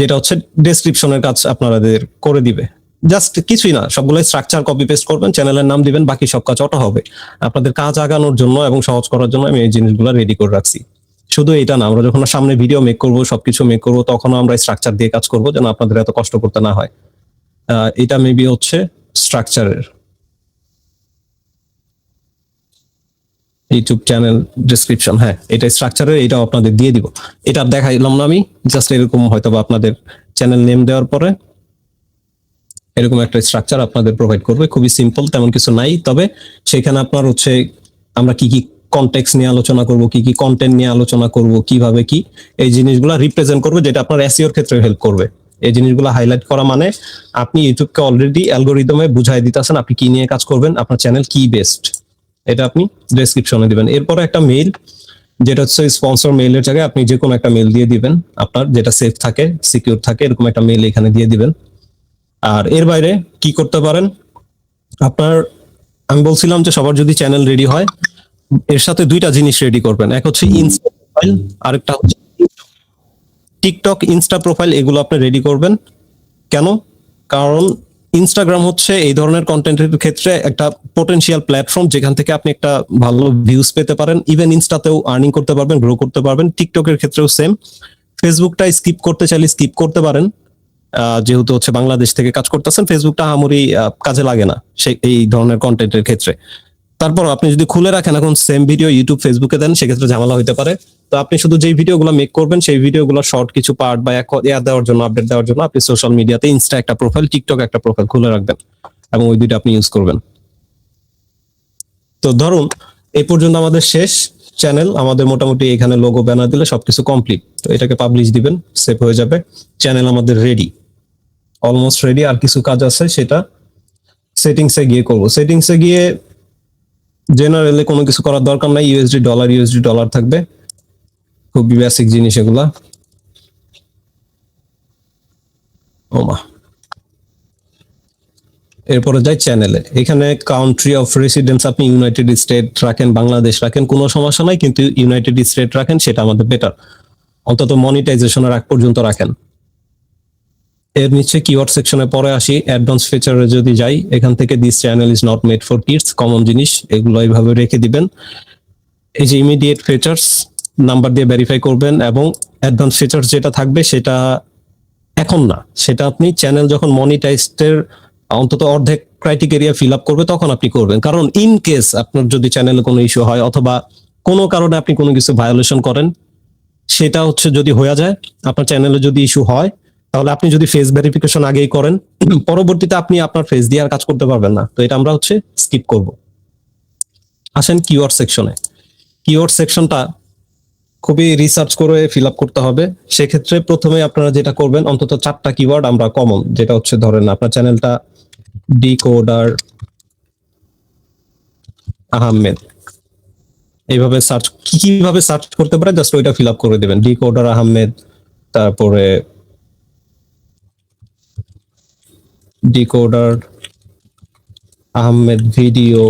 যেটা হচ্ছে ডেসক্রিপশনের কাজ আপনাদের করে দিবে। জাস্ট কিছুই না, সবগুলো স্ট্রাকচার কপি পেস্ট করবেন, চ্যানেলের নাম দিবেন, বাকি সব কাজ অটো হবে। আপনাদের কাজ আগানোর জন্য এবং সহজ করার জন্য আমি এই জিনিসগুলো রেডি করে রাখছি। শুধু এটা না, আমরা যখন সামনে ভিডিও মেক করব, সবকিছু মেক করব, তখন আমরা স্ট্রাকচার দিয়ে কাজ করব, যেন আপনাদের এত কষ্ট করতে না হয়। এটা মেবি হচ্ছে স্ট্রাকচারের ইউটিউব চ্যানেল ডেসক্রিপশন, হ্যাঁ এটা স্ট্রাকচারের, এটাও আপনাদের দিয়ে দিব। এটা দেখাইলাম না আমি, জাস্ট এরকম হয়তো বা আপনাদের চ্যানেল নেম দেওয়ার পরে এরকম একটা স্ট্রাকচার আপনাদের প্রোভাইড করবে, খুবই সিম্পল, তেমন কিছু নাই। তবে সেখানে আপনার হচ্ছে আমরা কি কি কনটেক্সট নিয়ে আলোচনা করব, কি কি কন্টেন্ট নিয়ে আলোচনা করব, কিভাবে কি এই জিনিসগুলো রিপ্রেজেন্ট করবে, যেটা আপনার এসইওর ক্ষেত্রে হেল্প করবে। এই জিনিসগুলো হাইলাইট করা মানে আপনি ইউটিউবকে অলরেডি অ্যালগোরিদমে বুঝাই দিতেছেন আপনি কি নিয়ে কাজ করবেন, আপনার চ্যানেল কি বেস্ট, এটা আপনি ডেসক্রিপশনে দিবেন। এরপরে একটা মেইল, যেটা হচ্ছে স্পন্সর মেইলের জায়গায় আপনি যে কোনো একটা মেইল দিয়ে দিবেন, আপনার যেটা সেফ থাকে, সিকিউর থাকে, এরকম একটা মেইল এখানে দিয়ে দিবেন। আর এর বাইরে কি করতে পারেন, আপনার আমি বলছিলাম যে সবার যদি চ্যানেল রেডি হয়, এর সাথে দুইটা জিনিস রেডি করবেন, এক হচ্ছে ইনস্টা প্রোফাইল, আরেকটা হচ্ছে টিকটক ইনস্টা প্রোফাইল। এগুলো আপনি রেডি করবেন। কেন? কারণ ইনস্টাগ্রাম হচ্ছে এই ধরনের কন্টেন্টের ক্ষেত্রে একটা পোটেনশিয়াল প্ল্যাটফর্ম, যেখান থেকে আপনি একটা ভালো ভিউজ পেতে পারেন, ইভেন ইনস্টাতেও আর্নিং করতে পারবেন, গ্রো করতে পারবেন। টিকটকের ক্ষেত্রেও সেম। ফেসবুকটা স্কিপ করতে চাইলে স্কিপ করতে পারেন, যেহেতু হচ্ছে বাংলাদেশ থেকে কাজ করতেছেন, ফেসবুকটা আহামরি কাজে লাগে না এই ধরনের কন্টেন্টের ক্ষেত্রে। তারপর আপনি যদি খুলে রাখেন এখন সেম ভিডিও ইউটিউব ফেসবুকে দেন, সেক্ষেত্রে ঝামেলা হইতে পারে। তো আপনি শুধু যেই ভিডিওগুলো মেক করবেন সেই ভিডিওগুলো শর্ট কিছু পার্ট বা দেওয়ার জন্য, আপডেট দেওয়ার জন্য আপনি সোশ্যাল মিডিয়াতে ইনস্টা একটা প্রোফাইল, টিকটক একটা প্রোফাইল খুলে রাখবেন এবং ওই দুইটা আপনি ইউজ করবেন। তো ধরুন এই পর্যন্ত আমাদের শেষ চ্যানেল, আমাদের মোটামুটি এখানে লোগো ব্যানার দিলে সবকিছু কমপ্লিট। তো এটাকে পাবলিশ দিবেন, সেভ হয়ে যাবে, চ্যানেল আমাদের রেডি, অলমোস্ট রেডি। আর কিছু কাজ আছে, সেটা সেটিংসে গিয়ে করব। সেটিংসে গিয়ে জেনারেলে কোনো কিছু করার দরকার নাই, ইউএসডি ডলার থাকবে, খুবই বেসিক জিনিস এগুলা। ওমা, এরপরে যাই চ্যানেলে। এখানে কান্ট্রি অফ রেসিডেন্স আপনি ইউনাইটেড স্টেট রাখেন, বাংলাদেশ রাখেন, কোনো সমস্যা নাই, কিন্তু ইউনাইটেড স্টেট রাখেন, সেটা আমাদের বেটার, অন্তত মনিটাইজেশনের আগ পর্যন্ত রাখেন। এর নিচে কিওয়ার্ড সেকশনে পরে আসি, অ্যাডভান্স ফিচারে যদি যাই, এখান থেকে this channel is not made for kids, common জিনিস এগুলো এইভাবে রেখে দিবেন। এই যে ইমিডিয়েট ফিচার্স নাম্বার দিয়ে ভেরিফাই করবেন, এবং অ্যাডভান্স ফিচার্স যেটা থাকবে সেটা এখন না, সেটা আপনি চ্যানেল যখন মনিটাইজড অন্তত অর্ধেক ক্রাইটেরিয়া ফিল আপ করবে তখন আপনি করবেন। কারণ ইন কেস আপনার যদি চ্যানেলে কোনো ইস্যু হয় অথবা কোনো কারণে আপনি কোনো কিছু ভায়োলেশন করেন, সেটা হচ্ছে যদি হয়ে যায়, আপনার চ্যানেলে যদি ইস্যু হয়, তাহলে আপনি যদি ফেস ভেরিফিকেশন আগেই করেন, পরবর্তীতে আপনি আপনার ফেস দিয়ে আর কাজ করতে পারবেন না। তো এটা আমরা হচ্ছে স্কিপ করব। আসেন কিওয়ার্ড সেকশনে। কিওয়ার্ড সেকশনটা খুবই রিসার্চ করে ফিল আপ করতে হবে। সেক্ষেত্রে প্রথমে আপনারা যেটা করবেন, অন্তত 4টা কিওয়ার্ড আমরা কমন, যেটা হচ্ছে ধরেন আপনার চ্যানেলটা ডিকোডার আহমেদ, এইভাবে সার্চ, কিভাবে সার্চ করতে পারে জাস্ট ওইটা ফিল আপ করে দেবেন, ডিকোডার আহমেদ, তারপরে ডিকোডার, আহমেদ ভিডিও,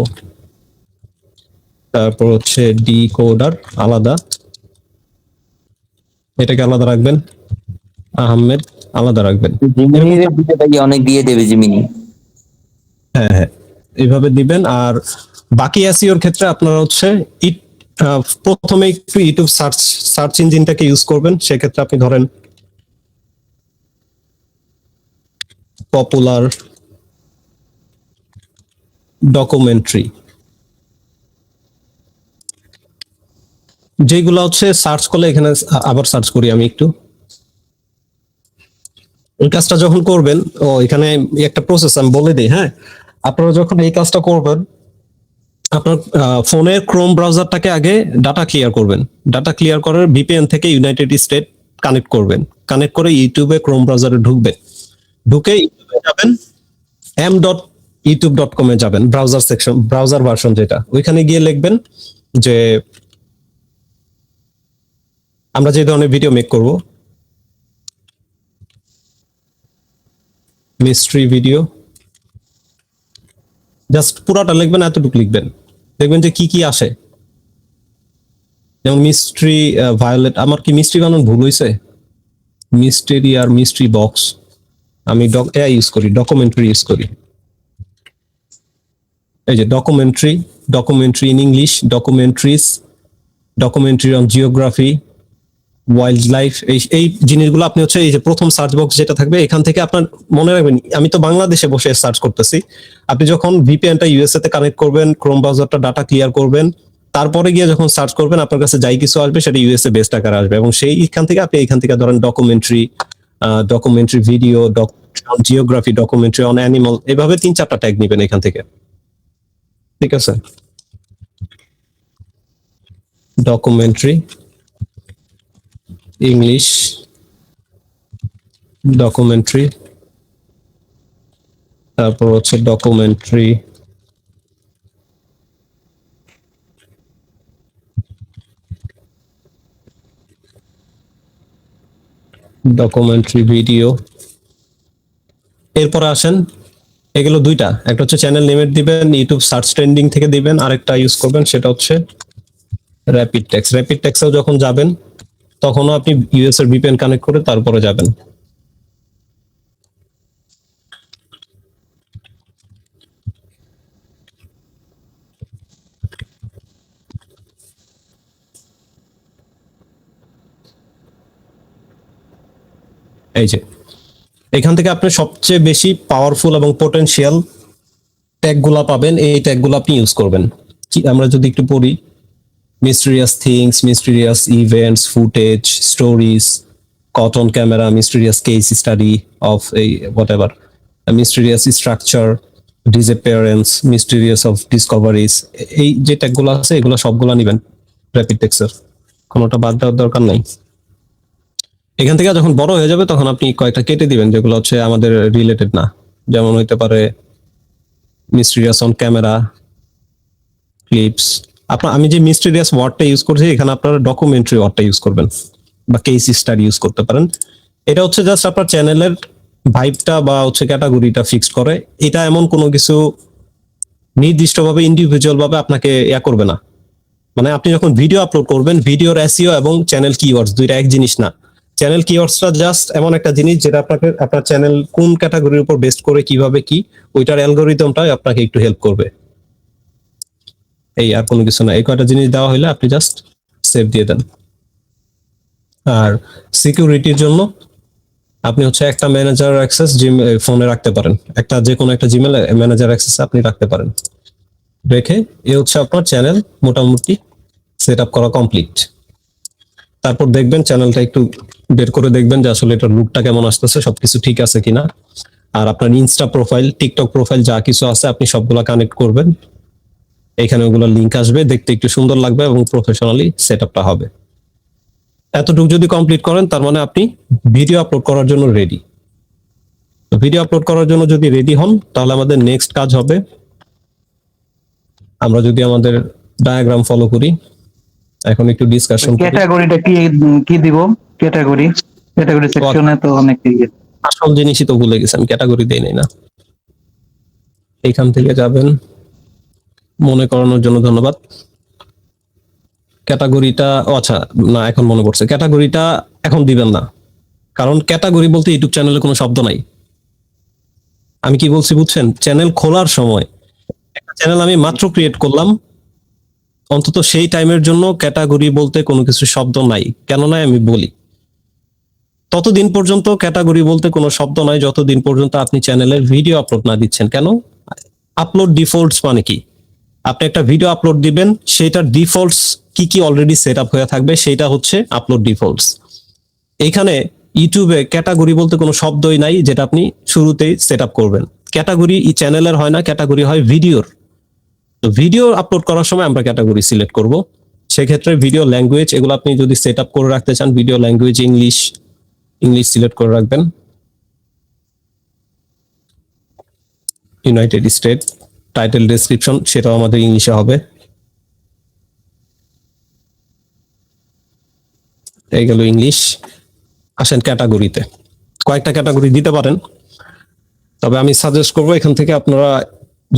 তারপর হচ্ছে ডিকোডার আলাদা, এটাকে আলাদা রাখবেন, আহমেদ আলাদা রাখবেন। জিমিনির ভিডিওটা কি অনেক দিয়ে দেবে জিমিনি? হ্যাঁ হ্যাঁ, এইভাবে দিবেন। আর বাকি এসইওর ক্ষেত্রে আপনারা হচ্ছে প্রথমে একটু ইউটিউব সার্চ ইঞ্জিনটাকে ইউজ করবেন। সেক্ষেত্রে আপনি ধরেন পপুলার ডকুমেন্টারি, যেগুলো হচ্ছে সার্চ করলে, এখানে আবার সার্চ করি আমি একটু। এই কাজটা যখন করবেন, এখানে একটা প্রসেস আমি বলে দিই। হ্যাঁ, আপনারা যখন এই কাজটা করবেন, আপনার ফোনের ক্রোম ব্রাউজারটাকে আগে ডাটা ক্লিয়ার করবেন। ডাটা ক্লিয়ার করার ভিপিএন থেকে ইউনাইটেড স্টেট কানেক্ট করবেন। কানেক্ট করে ইউটিউবে ক্রোম ব্রাউজারে ঢুকবেন। ঢুকে ইউটিউবে যাবেন, m.youtube.com এ যাবেন, ব্রাউজার সেকশন, ব্রাউজার ভার্সন যেটা, ওইখানে গিয়ে লিখবেন যে আমরা যে ধরনের ভিডিও মেক করব, মিস্ট্রি ভিডিও, জাস্ট পুরাটা লিখবেন, এতটুকু লিখবেন, দেখবেন যে কি কি আসে। যেমন মিস্ট্রি ভায়োলেট, আমার কি মিস্ট্রি বানান ভুল হয়েছে? মিস্ট্রি আর মিস্ট্রি বক্স, আমি ইউজ করি, ডকুমেন্টারি ইউজ করি। এই যে documentary in English, documentary on geography, wild life, এই জিনিসগুলো আপনি হচ্ছে এই যে প্রথম সার্চ বক্স যেটা থাকবে, এখান থেকে আপনার মনে রাখবেন, আমি তো বাংলাদেশে বসে সার্চ করতেছি। আপনি যখন ভিপিএনটা ইউএসএ তে কানেক্ট করবেন, ক্রোম ব্রাউজারটা ডাটা ক্লিয়ার করবেন, তারপরে গিয়ে যখন সার্চ করবেন, আপনার কাছে যাই কিছু আসবে সেটা ইউএসএ বেসড আকারে আসবে। এবং সেইখান থেকে আপনি এইখান থেকে ধরেন documentary video, geography, documentary on animal, এভাবে 3-4টা ট্যাগ নিবেন এখান থেকে। ঠিক আছে, ডকুমেন্টারি ইংলিশ, ডকুমেন্টারি, তারপর হচ্ছে ডকুমেন্টারি ভিডিও। এরপর আসেন, এগুলো দুইটা, একটা হচ্ছে চ্যানেল নেমের দিবেন, ইউটিউব সার্চ ট্রেন্ডিং থেকে দিবেন, আরেকটা ইউজ করবেন সেটা হচ্ছে র্যাপিড টেক্সট। র্যাপিড টেক্সটেও যখন যাবেন, তখনও আপনি ইউএস এর ভিপিএন কানেক্ট করে তারপরে যাবেন। এই যে এখান থেকে আপনি সবচেয়ে বেশি পাওয়ারফুল এবং পোটেনশিয়াল ট্যাগগুলা পাবেন, এই ট্যাগগুলো আপনি ইউজ করবেন। আমরা যদি একটু পড়ি, mysterious things, mysterious events, footage, stories, cotton camera, mysterious case study of এই whatever, mysterious structure, disappearance, mysterious of discoveries, এই যে ট্যাগগুলো আছে এগুলো সবগুলা নেবেন র্যাপিড টেক্সটের, কোনোটা বাদ দেওয়ার দরকার নাই। এখান থেকে যখন বড় হয়ে যাবে তখন আপনি কয়েকটা কেটে দিবেন যেগুলো হচ্ছে আমাদের রিলেটেড না। যেমন হইতে পারে মিস্টেরিয়াস অন ক্যামেরা, ক্লিপস। আমি যে মিস্টেরিয়াস ওয়ার্ডটা ইউজ করছি, এখানে আপনারা ডকুমেন্টারি ওয়ার্ডটা ইউজ করবেন বা কেস স্টাডি ইউজ করতে পারেন। এটা হচ্ছে জাস্ট আপনার চ্যানেলের ভাইবটা বা হচ্ছে ক্যাটাগরিটা ফিক্সড করে। এটা এমন কোনো কিছু নির্দিষ্টভাবে ইন্ডিভিজুয়াল ভাবে আপনাকে করবে না। মানে আপনি যখন ভিডিও আপলোড করবেন, ভিডিওর এসইও এবং চ্যানেল কিওয়ার্ডস দুইটা এক জিনিস না। চ্যানেল কিওয়ার্ডসটা জাস্ট এমন একটা জিনিস যেটা আপনাকে আপনার চ্যানেল কোন ক্যাটাগরির উপর বেস্ট করে কিভাবে কি, ওইটার অ্যালগরিদমটা আপনাকে একটু হেল্প করবে। এই আর কোনো কিছু না। এই কয়টা জিনিস দেওয়া হলে আপনি জাস্ট সেভ দিয়ে দেন। আর সিকিউরিটির জন্য আপনি হচ্ছে একটা ম্যানেজার অ্যাক্সেস ফোনে রাখতে পারেন, একটা যে কোনো একটা জিমেল ম্যানেজার অ্যাক্সেস আপনি রাখতে পারেন। রেখে হচ্ছে আপনার চ্যানেল মোটামুটি সেট আপ করা কমপ্লিট। তারপর দেখবেন চ্যানেলটা একটু বের করে দেখবেন যে আসলে এটার লুকটা কেমন আসতেছে, সবকিছু ঠিক আছে কিনা। আর আপনার ইনস্টা প্রোফাইল, টিকটক প্রোফাইল যা কিছু আছে আপনি সবগুলা কানেক্ট করবেন। এখানে ওগুলো লিঙ্ক আসবে, দেখতে একটু সুন্দর লাগবে এবং প্রফেশনালি সেট আপটা হবে। এতটুকু যদি কমপ্লিট করেন তার মানে আপনি ভিডিও আপলোড করার জন্য রেডি। ভিডিও আপলোড করার জন্য যদি রেডি হন তাহলে আমাদের নেক্সট কাজ হবে, আমরা যদি আমাদের ডায়াগ্রাম ফলো করি, এখন একটু ডিসকাশন করি। ক্যাটাগরিটা কি দিব? ক্যাটাগরি সেকশনে তো অনেক আসল জিনিসই তো ভুলে গেছি, আমি ক্যাটাগরি দেই নাই না। এখান থেকে যাবেন, মনে করানোর জন্য ধন্যবাদ। ক্যাটাগরিটা আচ্ছা না, এখন মনে পড়ছে, ক্যাটাগরিটা এখন দিবেন না, কারণ ক্যাটাগরি বলতে ইউটিউব চ্যানেলে কোনো শব্দ নাই। আমি কি বলছি বুঝছেন? চ্যানেল খোলার সময় একটা চ্যানেল আমি মাত্র ক্রিয়েট করলাম, অন্তত সেই টাইমের জন্য ক্যাটাগরি বলতে কোনো কিছু শব্দ নাই। কেন নাই আমি বলি। ততদিন পর্যন্ত ক্যাটাগরি বলতে কোনো শব্দ নাই যতদিন পর্যন্ত আপনি চ্যানেলের ভিডিও আপলোড না দিচ্ছেন। কেন? আপলোড ডিফল্টস মানে কি? আপনি একটা ভিডিও আপলোড দিবেন, সেটার ডিফল্টস কি কি অলরেডি সেট আপ হয়ে থাকবে, সেটা হচ্ছে আপলোড ডিফল্টস। এইখানে ইউটিউবে ক্যাটাগরি বলতে কোনো শব্দই নাই যেটা আপনি শুরুতেই সেট আপ করবেন। ক্যাটাগরি এই চ্যানেলের হয় না, ক্যাটাগরি হয় ভিডিওর। তো ভিডিও আপলোড করার সময় আমরা ক্যাটাগরি সিলেক্ট করব। সেক্ষেত্রে ভিডিও ল্যাঙ্গুয়েজ এগুলো আপনি যদি সেট আপ করে রাখতে চান, ভিডিও ল্যাঙ্গুয়েজ ইংলিশ সিলেক্ট করে রাখবেন। United state. টাইটেল ডেসক্রিপশন সেটাও আমাদের ইংলিশে হবে। এই গেল ইংলিশ। আসেন ক্যাটাগরিতে, কয়েকটা ক্যাটাগরি দিতে পারেন, তবে আমি সাজেস্ট করবো এখান থেকে আপনারা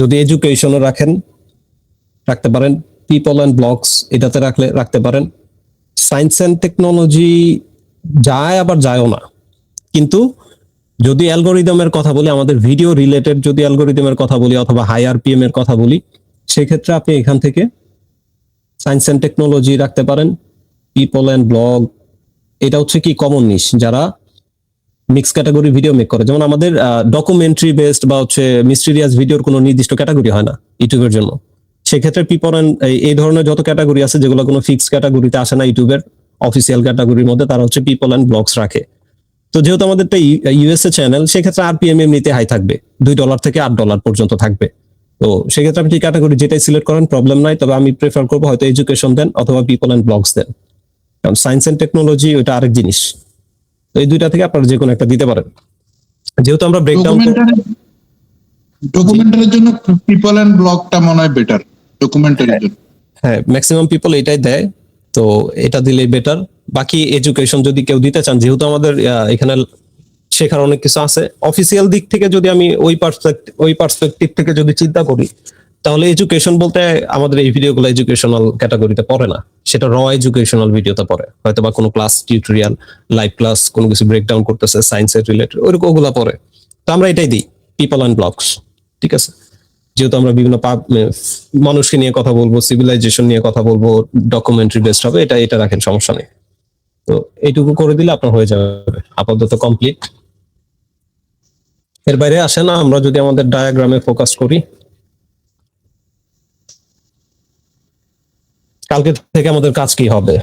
যদি এডুকেশনও রাখতে পারেন, পিপল অ্যান্ড ব্লগস এটাতে রাখতে পারেন। সায়েন্স অ্যান্ড টেকনোলজি যায় আবার যায়ও না, কিন্তু যদি অ্যালগোরিদমের কথা বলি, আমাদের ভিডিও রিলেটেড যদি অ্যালগোরিদমের কথা বলি অথবা হাই আরপিএম এর কথা বলি, সেক্ষেত্রে আপনি এখান থেকে সায়েন্স অ্যান্ড টেকনোলজি রাখতে পারেন। পিপল অ্যান্ড ব্লগ এটা হচ্ছে কি কমন নিশ, যারা মিক্স ক্যাটাগরি ভিডিও মেক করে। যেমন আমাদের ডকুমেন্টারি বেসড বা হচ্ছে মিস্টেরিয়াস ভিডিওর কোনো নির্দিষ্ট ক্যাটাগরি হয় না ইউটিউবের জন্য। সেক্ষেত্রে পিপল অ্যান্ড এই ধরনের যত ক্যাটাগরি আছে যেগুলো কোনো ফিক্সড ক্যাটাগরিতে আসে না ইউটিউবের অফিসিয়াল ক্যাটাগরির মধ্যে, তারা হচ্ছে পিপল অ্যান্ড ব্লগস রাখে। তো যেহেতু আমাদের ইউএসএ চ্যানেল, সেক্ষেত্রে আরপিএম এমনিতে হাই থাকবে, $2 থেকে $8 পর্যন্ত থাকবে। তো সেক্ষেত্রে আপনি ক্যাটাগরি যেটাই সিলেক্ট করেন প্রবলেম নাই, তবে আমি প্রেফার করবো হয়তো এডুকেশন দেন অথবা পিপল অ্যান্ড ব্লগস দেন, কারণ সায়েন্স অ্যান্ড টেকনোলজি ওইটা আরেক জিনিস। তো এই দুইটা থেকে আপনারা যে কোনো একটা দিতে পারেন। যেহেতু আমরা ব্রেকডাউন ডকুমেন্টারির জন্য পিপল এন্ড ব্লগটা মনে হয় বেটার ডকুমেন্টারির জন্য। হ্যাঁ, ম্যাক্সিমাম পিপল এটাই দেয়, তো এটা দিলেই বেটার। বাকি এডুকেশন যদি কেউ দিতে চান, যেহেতু আমাদের এখানে শেখার অনেক কিছু আছে, অফিসিয়াল দিক থেকে যদি আমি ওই পার্সপেক্টিভ থেকে যদি চিন্তা করি, তাহলে এডুকেশন বলতে আমাদের এই ভিডিওগুলো এডুকেশনাল ক্যাটাগরিতে পড়ে না, সেটা র এডুকেশনাল ভিডিওতে পড়ে, হয়তো বা কোনো ক্লাস টিউটোরিয়াল, লাইভ ক্লাস, কোনো কিছু ব্রেকডাউন করতেছে সায়েন্সের রিলেটেড, ওইরকম ওগুলা পড়ে। তো আমরা এটাই দিই, পিপল অ্যান্ড ব্লগস। ঠিক আছে, যেহেতু আমরা বিভিন্ন মানুষকে নিয়ে কথা বলবো, সিভিলাইজেশন নিয়ে কথা বলবো, ডকুমেন্টারি বেসড হবে, এটা রাখেন, সমস্যা নেই। তো এইটুকু করে দিলে আপনার হয়ে যাবে, আপাতত কমপ্লিট। এর বাইরে আসে না, আমরা যদি আমাদের ডায়াগ্রামে ফোকাস করি, কালকে থেকে আমাদের কাজ কি হবে?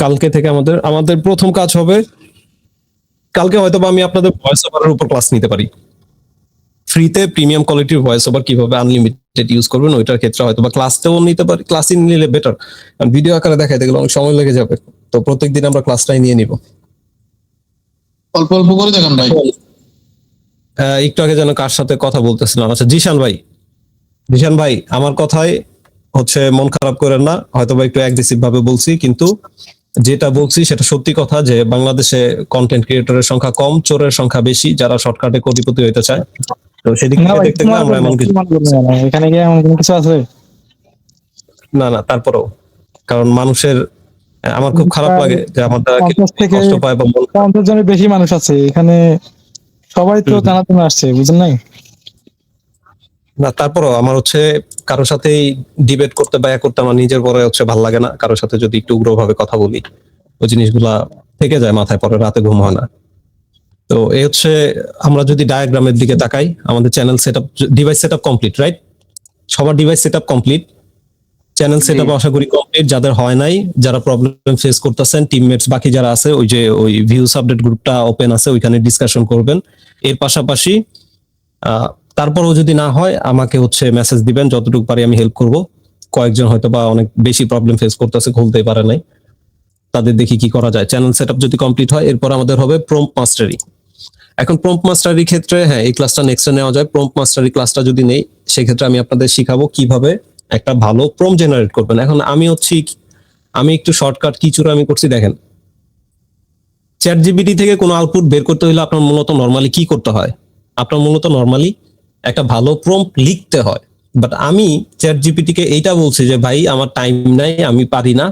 কালকে থেকে আমাদের প্রথম কাজ হবে, কালকে হয়তো আমি আপনাদের ভয়েস ওভারের উপর ক্লাস নিতে পারি, ফ্রিতে প্রিমিয়াম কোয়ালিটির ভয়েস ওভার কিভাবে আনলিমিটেড ইউজ করবেন, ওইটার ক্ষেত্রে হয়তো বা ক্লাসটাও নিতে পারি। ক্লাসই নিলে বেটার, কারণ ভিডিও আকারে দেখাইতে গেলে অনেক সময় লেগে যাবে। তো প্রত্যেকদিন আমরা ক্লাসটাই নিয়ে নিব, অল্প অল্প করে দেখেন ভাই। একটু আগে যেন কার সাথে কথা বলতেছিলাম, আচ্ছা জিশান ভাই আমার কথায় হচ্ছে মন খারাপ করেন না, হয়তো বা একটু অ্যাগ্রেসিভ ভাবে বলছি, কিন্তু যেটা বলছি সেটা সত্যি কথা, যে বাংলাদেশে কন্টেন্ট ক্রিয়েটরের সংখ্যা কম, চোরের সংখ্যা বেশি, যারা শর্টকাটে কোটিপতি হইতে চায়। তো সেদিক থেকে দেখতে গেলে আমরা এমন কিছু এখানে কি এমন কোনো কিছু আছে? না, তারপরেও কারণ মানুষের আমার খুব খারাপ লাগে যে আমার দ্বারা কেউ 50 থেকে কষ্ট পায় বা 50 জনের বেশি মানুষ আছে এখানে, সবাই তো জানার জন্য আসছে, বুঝলেন নাই? না, তারপরও আমার হচ্ছে কারোর সাথেই ডিবেট করতে বা করতে আমার নিজের পরে হচ্ছে ভালো লাগে না। কারোর সাথে যদি একটু উগ্রভাবে কথা বলি, ওই জিনিসগুলা থেকে যায় মাথায়, পরে রাতে ঘুম হয় না। তো এই হচ্ছে, আমরা যদি ডায়াগ্রামের দিকে তাকাই, আমাদের channel setup, device setup complete, right? সবার device setup complete, channel setup আশা করি কমপ্লিট। যাদের হয় নাই, যারা প্রবলেম ফেস করতেছেন, টিমমেটস বাকি যারা আছে, ওই ভিউস আপডেট গ্রুপটা ওপেন আছে, ওইখানে ডিসকাশন করবেন। এর পাশাপাশি তারপরও যদি না হয়, আমাকে হচ্ছে মেসেজ দিবেন, যতটুকু পারি আমি হেল্প করব। কয়েকজন হয়তো বা অনেক বেশি প্রবলেম ফেস করতেছে, খুলতেই পারে নাই, তাদের দেখি কি করা যায়। চ্যানেল সেটআপ যদি কমপ্লিট হয়, এরপর আমাদের হবে প্রম্পট মাস্টারি। এখন প্রম্পট মাস্টারি ক্ষেত্রে হ্যাঁ, এই ক্লাসটা নেক্সটে নেওয়া যায়। প্রম্পট মাস্টারি ক্লাসটা যদি নেই, সেক্ষেত্রে আমি আপনাদের শিখাবো কিভাবে একটা ভালো প্রম্পট জেনারেট করবেন। এখন আমি একটু শর্টকাট কিছু আমি করছি, দেখেন। চ্যাট জিপিটি থেকে কোনো আউটপুট বের করতে হলে আপনার মূলত নরমালি কি করতে হয়? আপনার মূলত নরমালি একটা ভালো প্রম্পট লিখতে হয়। বাট আমি চ্যাট জিপিটিকে এইটা বলছি যে ভাই আমার টাইম নাই, আমি পারি না,